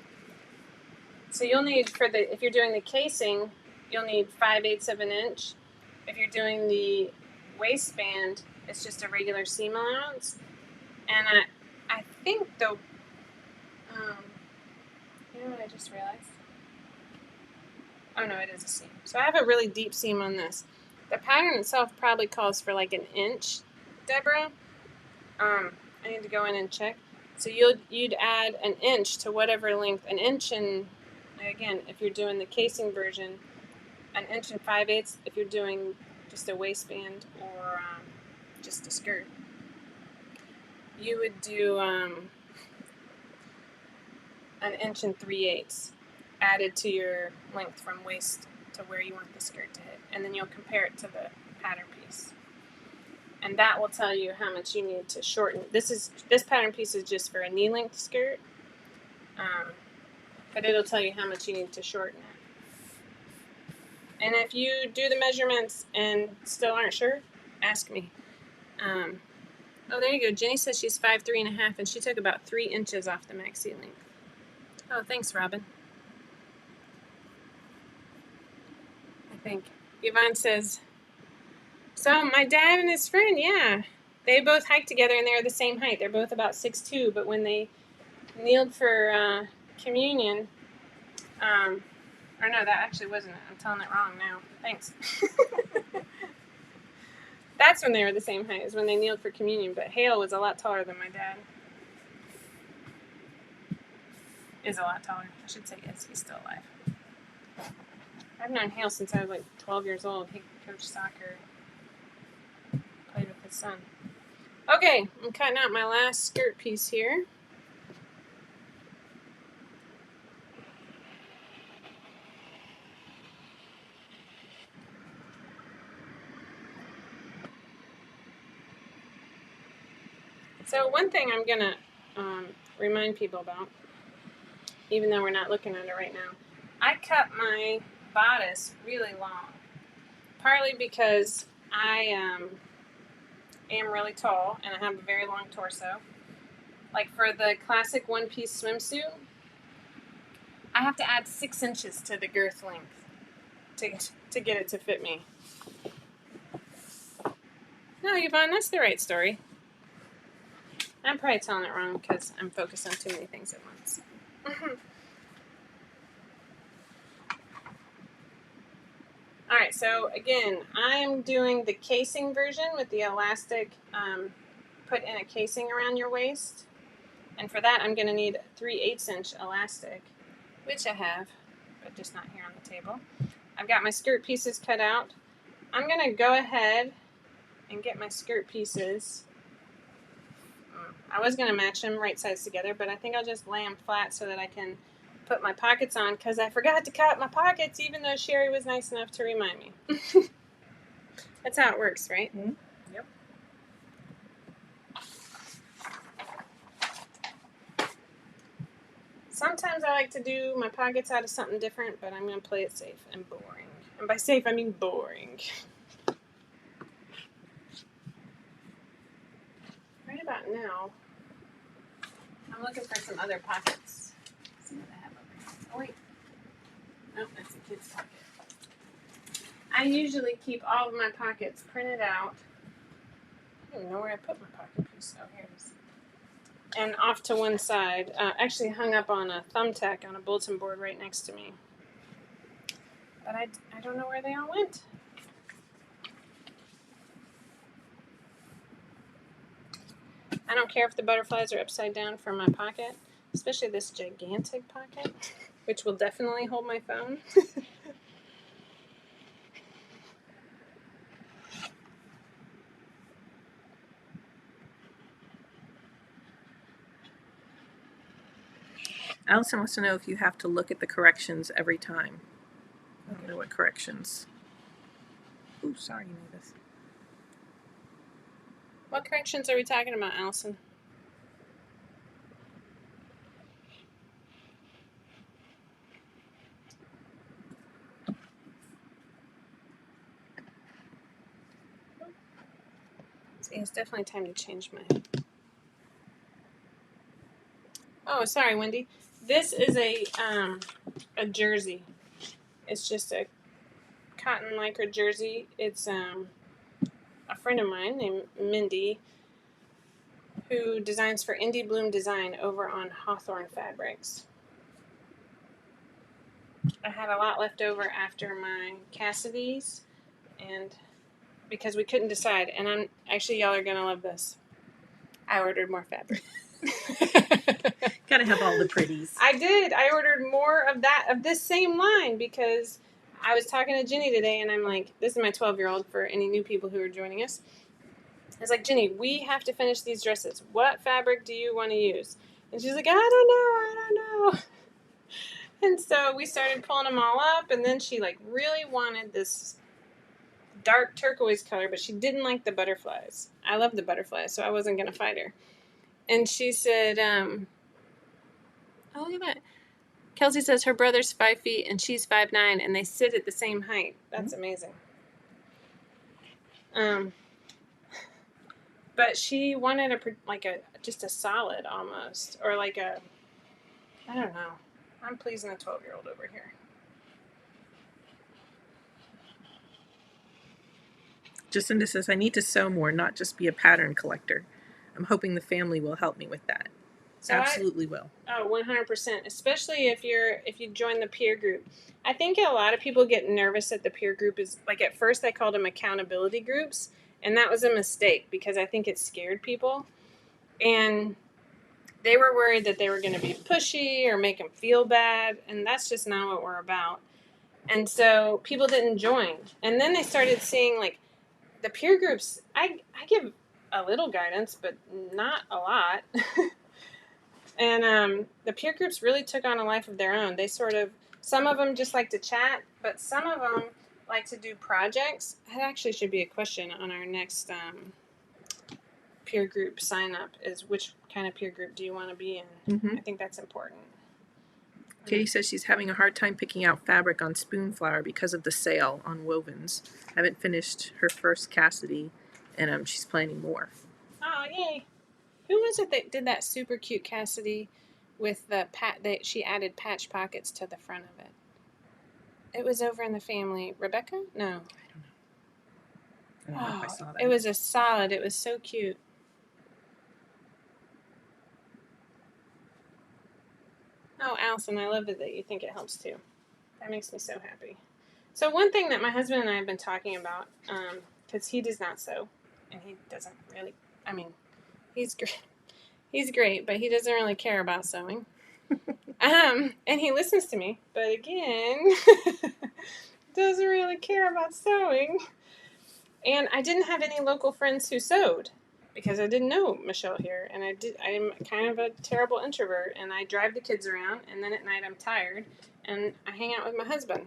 So you'll need, if you're doing the casing, you'll need 5/8 of an inch. If you're doing the waistband, it's just a regular seam allowance. And I think though, you know what I just realized? Oh no, it is a seam. So I have a really deep seam on this. The pattern itself probably calls for like an inch, Deborah. I need to go in and check. So you'd add an inch to whatever length, an inch, and again, if you're doing the casing version, an inch and 5/8 if you're doing just a waistband or just a skirt. You would do an inch and 3/8 added to your length from waist to where you want the skirt to hit, and then you'll compare it to the pattern piece. And that will tell you how much you need to shorten. This pattern piece is just for a knee-length skirt, but it'll tell you how much you need to shorten it. And if you do the measurements and still aren't sure, ask me. Oh, there you go. Jenny says she's 5'3.5", and she took about 3 inches off the maxi length. Oh, thanks, Robin. I think Yvonne says, so my dad and his friend, yeah, they both hiked together and they're the same height. They're both about 6'2", but when they kneeled for communion, or no, that actually wasn't it. I'm telling it wrong now. Thanks. That's when they were the same height, as when they kneeled for communion, but Hale was a lot taller than my dad. Is a lot taller. I should say is. He's still alive. I've known Hale since I was like 12 years old. He coached soccer. Played with his son. Okay, I'm cutting out my last skirt piece here. So one thing I'm gonna remind people about, even though we're not looking at it right now. I cut my bodice really long, partly because I am really tall and I have a very long torso. Like for the classic one-piece swimsuit, I have to add 6 inches to the girth length to get it to fit me. No, Yvonne, that's the right story. I'm probably telling it wrong because I'm focused on too many things at once. Alright, so again, I'm doing the casing version with the elastic put in a casing around your waist. And for that, I'm going to need 3/8 inch elastic, which I have, but just not here on the table. I've got my skirt pieces cut out. I'm going to go ahead and get my skirt pieces. I was going to match them right sides together, but I think I'll just lay them flat so that I can put my pockets on, because I forgot to cut my pockets, even though Sherry was nice enough to remind me. That's how it works, right? Mm-hmm. Yep. Sometimes I like to do my pockets out of something different, but I'm going to play it safe and boring. And by safe, I mean boring. Right about now, I'm looking for some other pockets. Let's see what I have over here. Oh, wait. Nope, that's a kid's pocket. I usually keep all of my pockets printed out. I don't even know where I put my pocket piece. Oh, here it is. And off to one side. Actually hung up on a thumbtack on a bulletin board right next to me. But I don't know where they all went. I don't care if the butterflies are upside down for my pocket, especially this gigantic pocket, which will definitely hold my phone. Allison wants to know if you have to look at the corrections every time. I don't know what corrections. Ooh, sorry, Mavis. What corrections are we talking about, Allison? See, it's definitely time to change my... Oh, sorry, Wendy. This is a jersey. It's just a cotton lycra jersey. It's a friend of mine named Mindy who designs for Indie Bloom Design over on Hawthorne Fabrics. I had a lot left over after my Cassidy's, and because we couldn't decide, and I'm actually, y'all are gonna love this. I ordered more fabric. Gotta have all the pretties. I did. I ordered more of this same line because I was talking to Jenny today, and I'm like, this is my 12-year-old for any new people who are joining us. I was like, Jenny, we have to finish these dresses. What fabric do you want to use? And she's like, I don't know. And so we started pulling them all up, and then she like really wanted this dark turquoise color, but she didn't like the butterflies. I love the butterflies, so I wasn't going to fight her. And she said, oh, look at that. Kelsey says her brother's 5 feet and she's 5'9", and they sit at the same height. That's amazing. But she wanted just a solid almost, or like a, I don't know. I'm pleasing a 12-year-old over here. Jacinda says, I need to sew more, not just be a pattern collector. I'm hoping the family will help me with that. So absolutely will. Oh, 100%. Especially if you join the peer group. I think a lot of people get nervous that the peer group is, like at first they called them accountability groups, and that was a mistake because I think it scared people. And they were worried that they were going to be pushy or make them feel bad, and that's just not what we're about. And so people didn't join. And then they started seeing, like, the peer groups, I give a little guidance, but not a lot. And the peer groups really took on a life of their own. They some of them just like to chat, but some of them like to do projects. That actually should be a question on our next peer group sign up is which kind of peer group do you want to be in. Mm-hmm. I think that's important. Katie says she's having a hard time picking out fabric on Spoonflower because of the sale on wovens. Haven't finished her first Cassidy, and she's planning more. Oh, yay. Who was it that did that super cute Cassidy with the that she added patch pockets to the front of it? It was over in the family. Rebecca? No. I don't know if I saw that. It was a solid. It was so cute. Oh, Allison, I love it that you think it helps too. That makes me so happy. So one thing that my husband and I have been talking about, because he does not sew, and he doesn't really, I mean, he's great. He's great, but he doesn't really care about sewing. And he listens to me, but again, doesn't really care about sewing. And I didn't have any local friends who sewed because I didn't know Michelle here, and I'm kind of a terrible introvert, and I drive the kids around, and then at night I'm tired, and I hang out with my husband.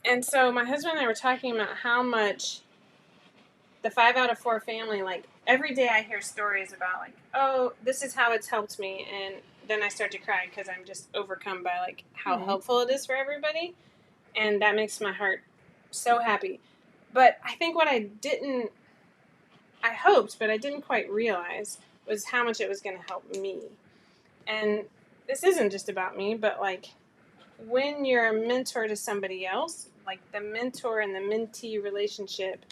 And so my husband and I were talking about how much the 5 out of 4 family, like every day I hear stories about like, oh, this is how it's helped me, and then I start to cry because I'm just overcome by like how helpful it is for everybody, and that makes my heart so happy. But I think what I hoped, but I didn't quite realize was how much it was going to help me. And this isn't just about me, but like when you're a mentor to somebody else, like the mentor and the mentee relationship,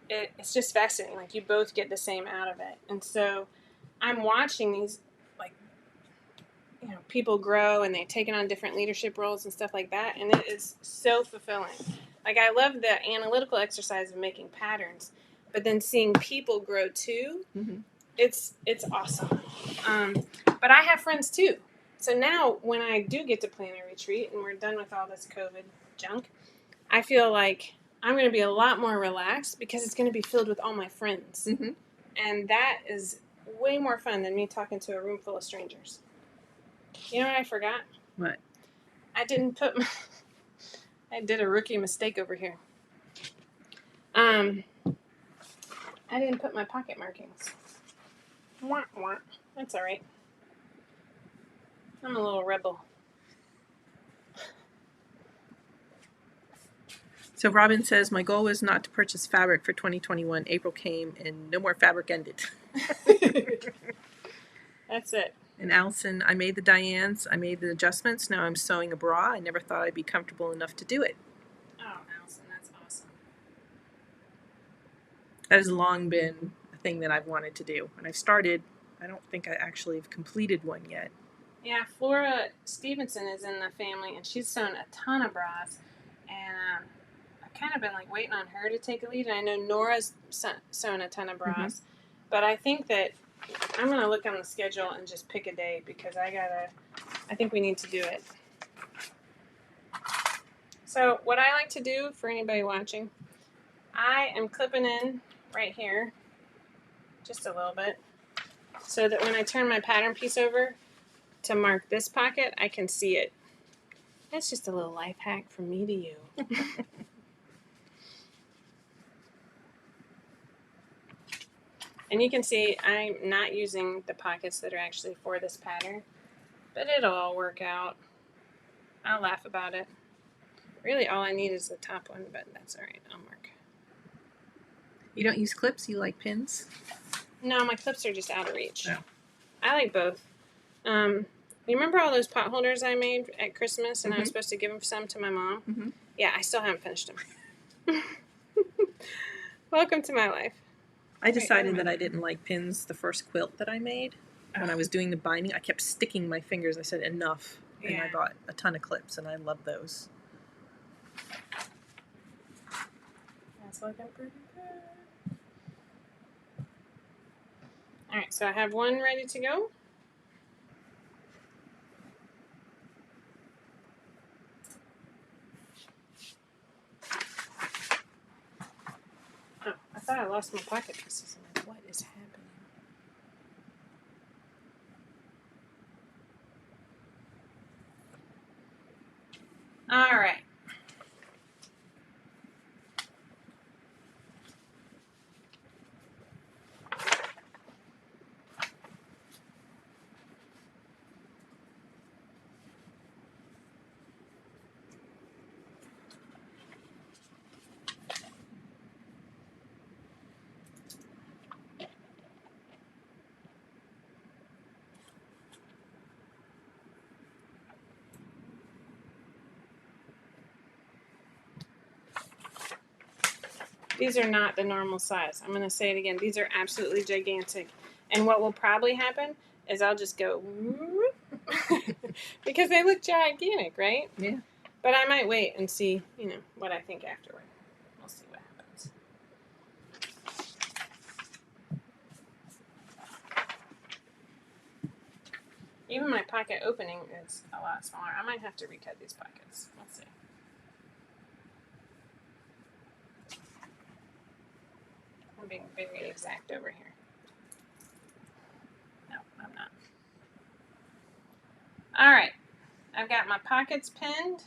it's just fascinating. Like you both get the same out of it. And so I'm watching these like, people grow and they've taken on different leadership roles and stuff like that. And it is so fulfilling. Like I love the analytical exercise of making patterns, but then seeing people grow too, it's awesome. But I have friends too. So now when I do get to plan a retreat and we're done with all this COVID junk, I feel like I'm going to be a lot more relaxed because it's going to be filled with all my friends. And that is way more fun than me talking to a room full of strangers. You know what I forgot? What? I didn't put I did a rookie mistake over here. I didn't put my pocket markings. Wah, wah. That's all right. I'm a little rebel. So Robin says, my goal was not to purchase fabric for 2021. April came and no more fabric ended. That's it. And Allison, I made the Dianes. I made the adjustments. Now I'm sewing a bra. I never thought I'd be comfortable enough to do it. Oh, Allison, that's awesome. That has long been a thing that I've wanted to do. And I've started. I don't think I actually have completed one yet. Yeah, Flora Stevenson is in the family, and she's sewn a ton of bras. And I've kind of been like waiting on her to take a lead. And I know Nora's sewn a ton of bras. But I think that I'm going to look on the schedule and just pick a day because I think we need to do it. So what I like to do for anybody watching, I am clipping in right here just a little bit so that when I turn my pattern piece over to mark this pocket, I can see it. That's just a little life hack from me to you. And you can see I'm not using the pockets that are actually for this pattern, but it'll all work out. I'll laugh about it. Really, all I need is the top one, but that's all right. I'll mark. You don't use clips? You like pins? No, my clips are just out of reach. Oh. I like both. You remember all those pot holders I made at Christmas, and I was supposed to give them some to my mom? Yeah, I still haven't finished them. Welcome to my life. I decided that I didn't like pins the first quilt that I made. When I was doing the binding, I kept sticking my fingers. I said, enough. And I bought a ton of clips, and I love those. That's looking pretty good. All right, so I have one ready to go. Oh, I thought I lost my pocket pieces. I'm like, what is happening? All right. These are not the normal size. I'm going to say it again. These are absolutely gigantic. And what will probably happen is I'll just go because they look gigantic, right? Yeah. But I might wait and see, what I think afterward. We'll see what happens. Even my pocket opening is a lot smaller. I might have to recut these pockets. We'll see. I'm being very exact over here. No, I'm not. All right. I've got my pockets pinned.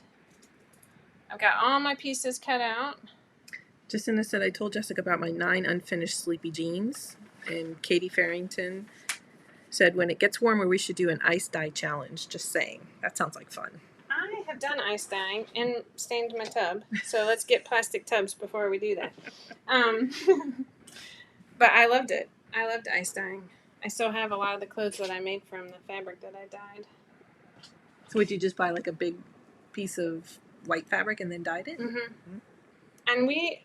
I've got all my pieces cut out. Jacinda said I told Jessica about my 9 unfinished sleepy jeans. And Katie Farrington said when it gets warmer we should do an ice dye challenge. Just saying. That sounds like fun. I have done ice dyeing and stained my tub. So let's get plastic tubs before we do that. But I loved it. I loved ice dyeing. I still have a lot of the clothes that I made from the fabric that I dyed. So would you just buy like a big piece of white fabric and then dyed it? Mm-hmm. And we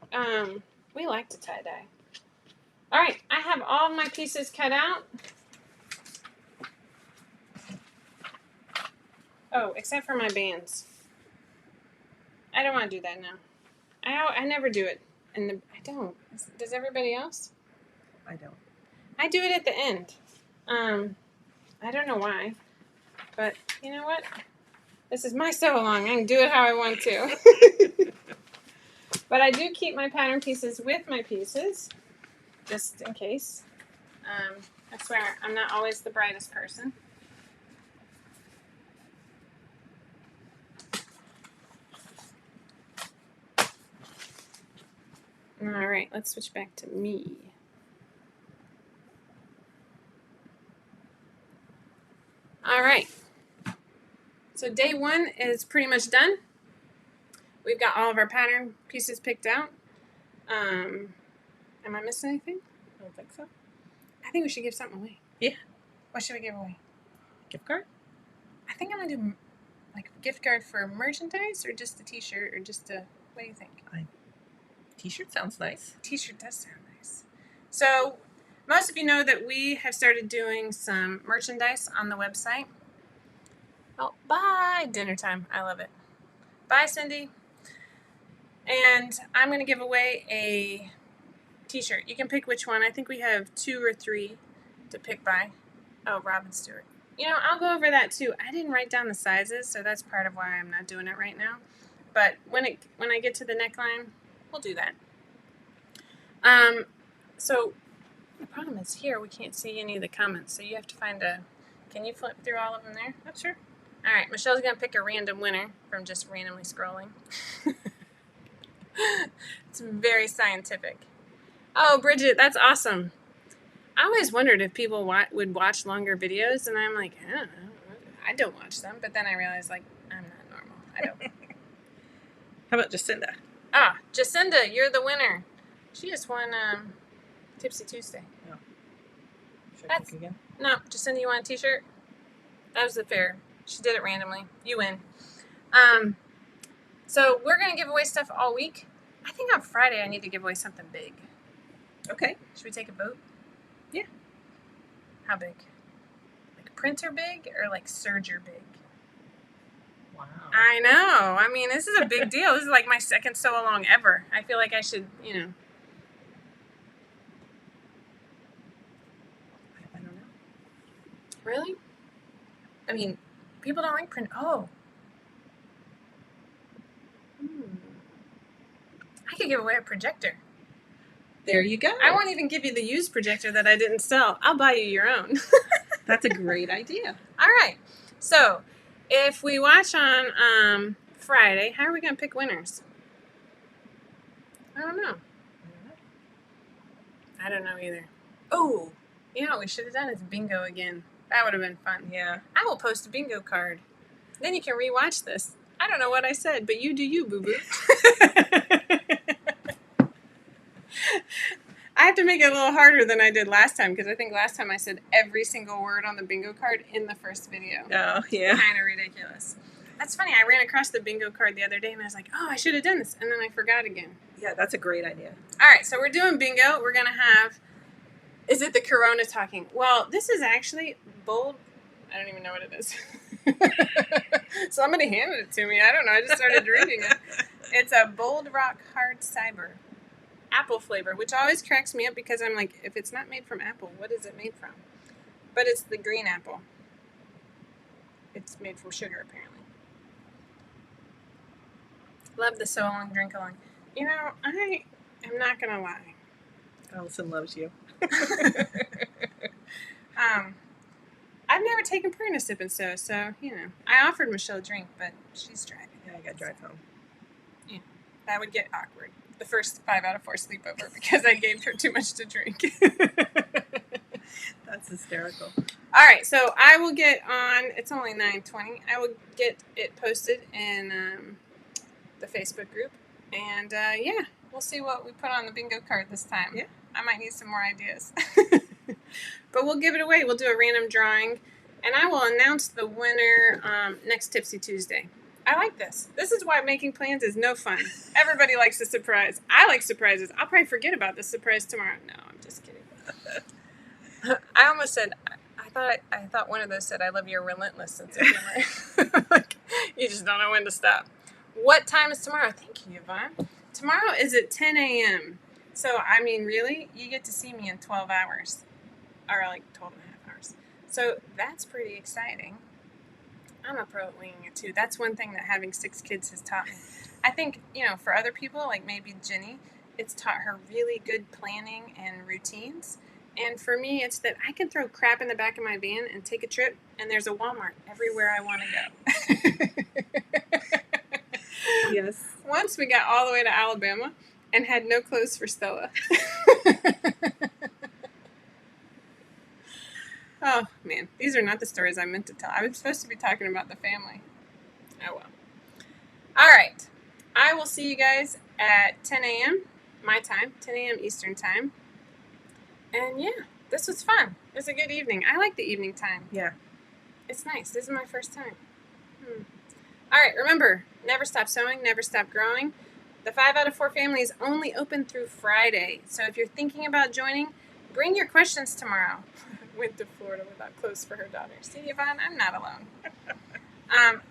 like to tie dye. All right, I have all my pieces cut out. Oh, except for my bands. I don't want to do that now. I never do it. I don't. Does everybody else? I don't. I do it at the end. I don't know why. But you know what? This is my sew along. I can do it how I want to. But I do keep my pattern pieces with my pieces, just in case. I swear, I'm not always the brightest person. All right, let's switch back to me. All right. So day 1 is pretty much done. We've got all of our pattern pieces picked out. Am I missing anything? I don't think so. I think we should give something away. Yeah. What should we give away? Gift card? I think I'm going to do like a gift card for merchandise or just a t-shirt or just a, what do you think? T-shirt sounds nice. T-shirt does sound nice. So most of you know that we have started doing some merchandise on the website. Oh, bye. Dinner time. I love it. Bye, Cindy. And I'm going to give away a t-shirt. You can pick which one. I think we have 2 or 3 to pick by. Oh, Robin Stewart. I'll go over that too. I didn't write down the sizes, so that's part of why I'm not doing it right now. But when I get to the neckline, we'll do that. So the problem is here we can't see any of the comments, so you have to find can you flip through all of them there? Not sure. All right, Michelle's going to pick a random winner from just randomly scrolling. It's very scientific. Oh, Bridget, that's awesome. I always wondered if people would watch longer videos, and I'm like, I don't know. I don't watch them, but then I realized, I'm not normal. I don't. How about Jacinda? Ah, Jacinda, you're the winner. She just won Tipsy Tuesday. Oh. Should I pick again? No, Jacinda, you want a t-shirt? That was the fair. She did it randomly. You win. So we're going to give away stuff all week. I think on Friday I need to give away something big. Okay. Should we take a vote? Yeah. How big? Like printer big or like serger big? Wow. I know. I mean, this is a big deal. This is like my second sew along ever. I feel like I should, I don't know. Really? I mean, people don't like print. Oh. I could give away a projector. There you go. I won't even give you the used projector that I didn't sell. I'll buy you your own. That's a great idea. All right. So, if we watch on Friday, how are we going to pick winners? I don't know. I don't know either. Oh, what we should have done is bingo again. That would have been fun. Yeah. I will post a bingo card. Then you can rewatch this. I don't know what I said, but you do you, boo-boo. I have to make it a little harder than I did last time, because I think last time I said every single word on the bingo card in the first video. Oh, yeah. Kind of ridiculous. That's funny. I ran across the bingo card the other day and I was like, oh, I should have done this. And then I forgot again. Yeah, that's a great idea. All right, so we're doing bingo. We're going to have, is it the Corona talking? Well, this is actually bold. I don't even know what it is. Somebody handed it to me. I don't know. I just started reading it. It's a Bold Rock Hard Cider. Apple flavor, which always cracks me up because I'm like, if it's not made from apple, what is it made from? But it's the green apple. It's made from sugar, apparently. Love the so long, drink along. You know, I am not going to lie. Allison loves you. I've never taken part in a sip and sew, so, you know. I offered Michelle a drink, but she's driving. Yeah, I got to drive home. Yeah, that would get awkward. The first 5 out of 4 sleepover because I gave her too much to drink. That's hysterical. All right, so I will get on, it's only 9:20. I will get it posted in the Facebook group. And, yeah, we'll see what we put on the bingo card this time. Yeah. I might need some more ideas. But we'll give it away. We'll do a random drawing. And I will announce the winner next Tipsy Tuesday. I like this. This is why making plans is no fun. Everybody likes a surprise. I like surprises. I'll probably forget about this surprise tomorrow. No, I'm just kidding. I almost said, I thought one of those said, I love your relentless sense of humor. Like, you just don't know when to stop. What time is tomorrow? Thank you, Yvonne. Tomorrow is at 10 a.m. So, I mean, really, you get to see me in 12 hours. Or like 12 and a half hours. So, that's pretty exciting. I'm a pro at winging it, too. That's one thing that having 6 kids has taught me. I think, you know, for other people, like maybe Jenny, it's taught her really good planning and routines. And for me, it's that I can throw crap in the back of my van and take a trip, and there's a Walmart everywhere I want to go. Yes. Once we got all the way to Alabama and had no clothes for Stella. Oh, man. These are not the stories I meant to tell. I was supposed to be talking about the family. Oh, well. All right. I will see you guys at 10 a.m. my time, 10 a.m. Eastern time. And, yeah, this was fun. It was a good evening. I like the evening time. Yeah. It's nice. This is my first time. All right. Remember, never stop sewing, never stop growing. The 5 out of 4 family is only open through Friday. So if you're thinking about joining, bring your questions tomorrow. Went to Florida without clothes for her daughter. See, Yvonne, I'm not alone.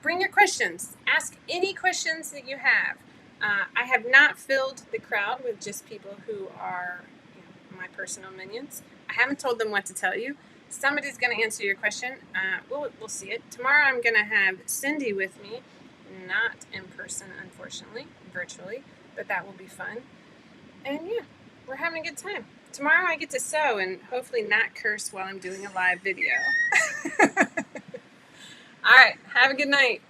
Bring your questions. Ask any questions that you have. I have not filled the crowd with just people who are my personal minions. I haven't told them what to tell you. Somebody's going to answer your question. We'll see it. Tomorrow I'm going to have Cindy with me. Not in person, unfortunately. Virtually. But that will be fun. And yeah, we're having a good time. Tomorrow I get to sew and hopefully not curse while I'm doing a live video. All right. Have a good night.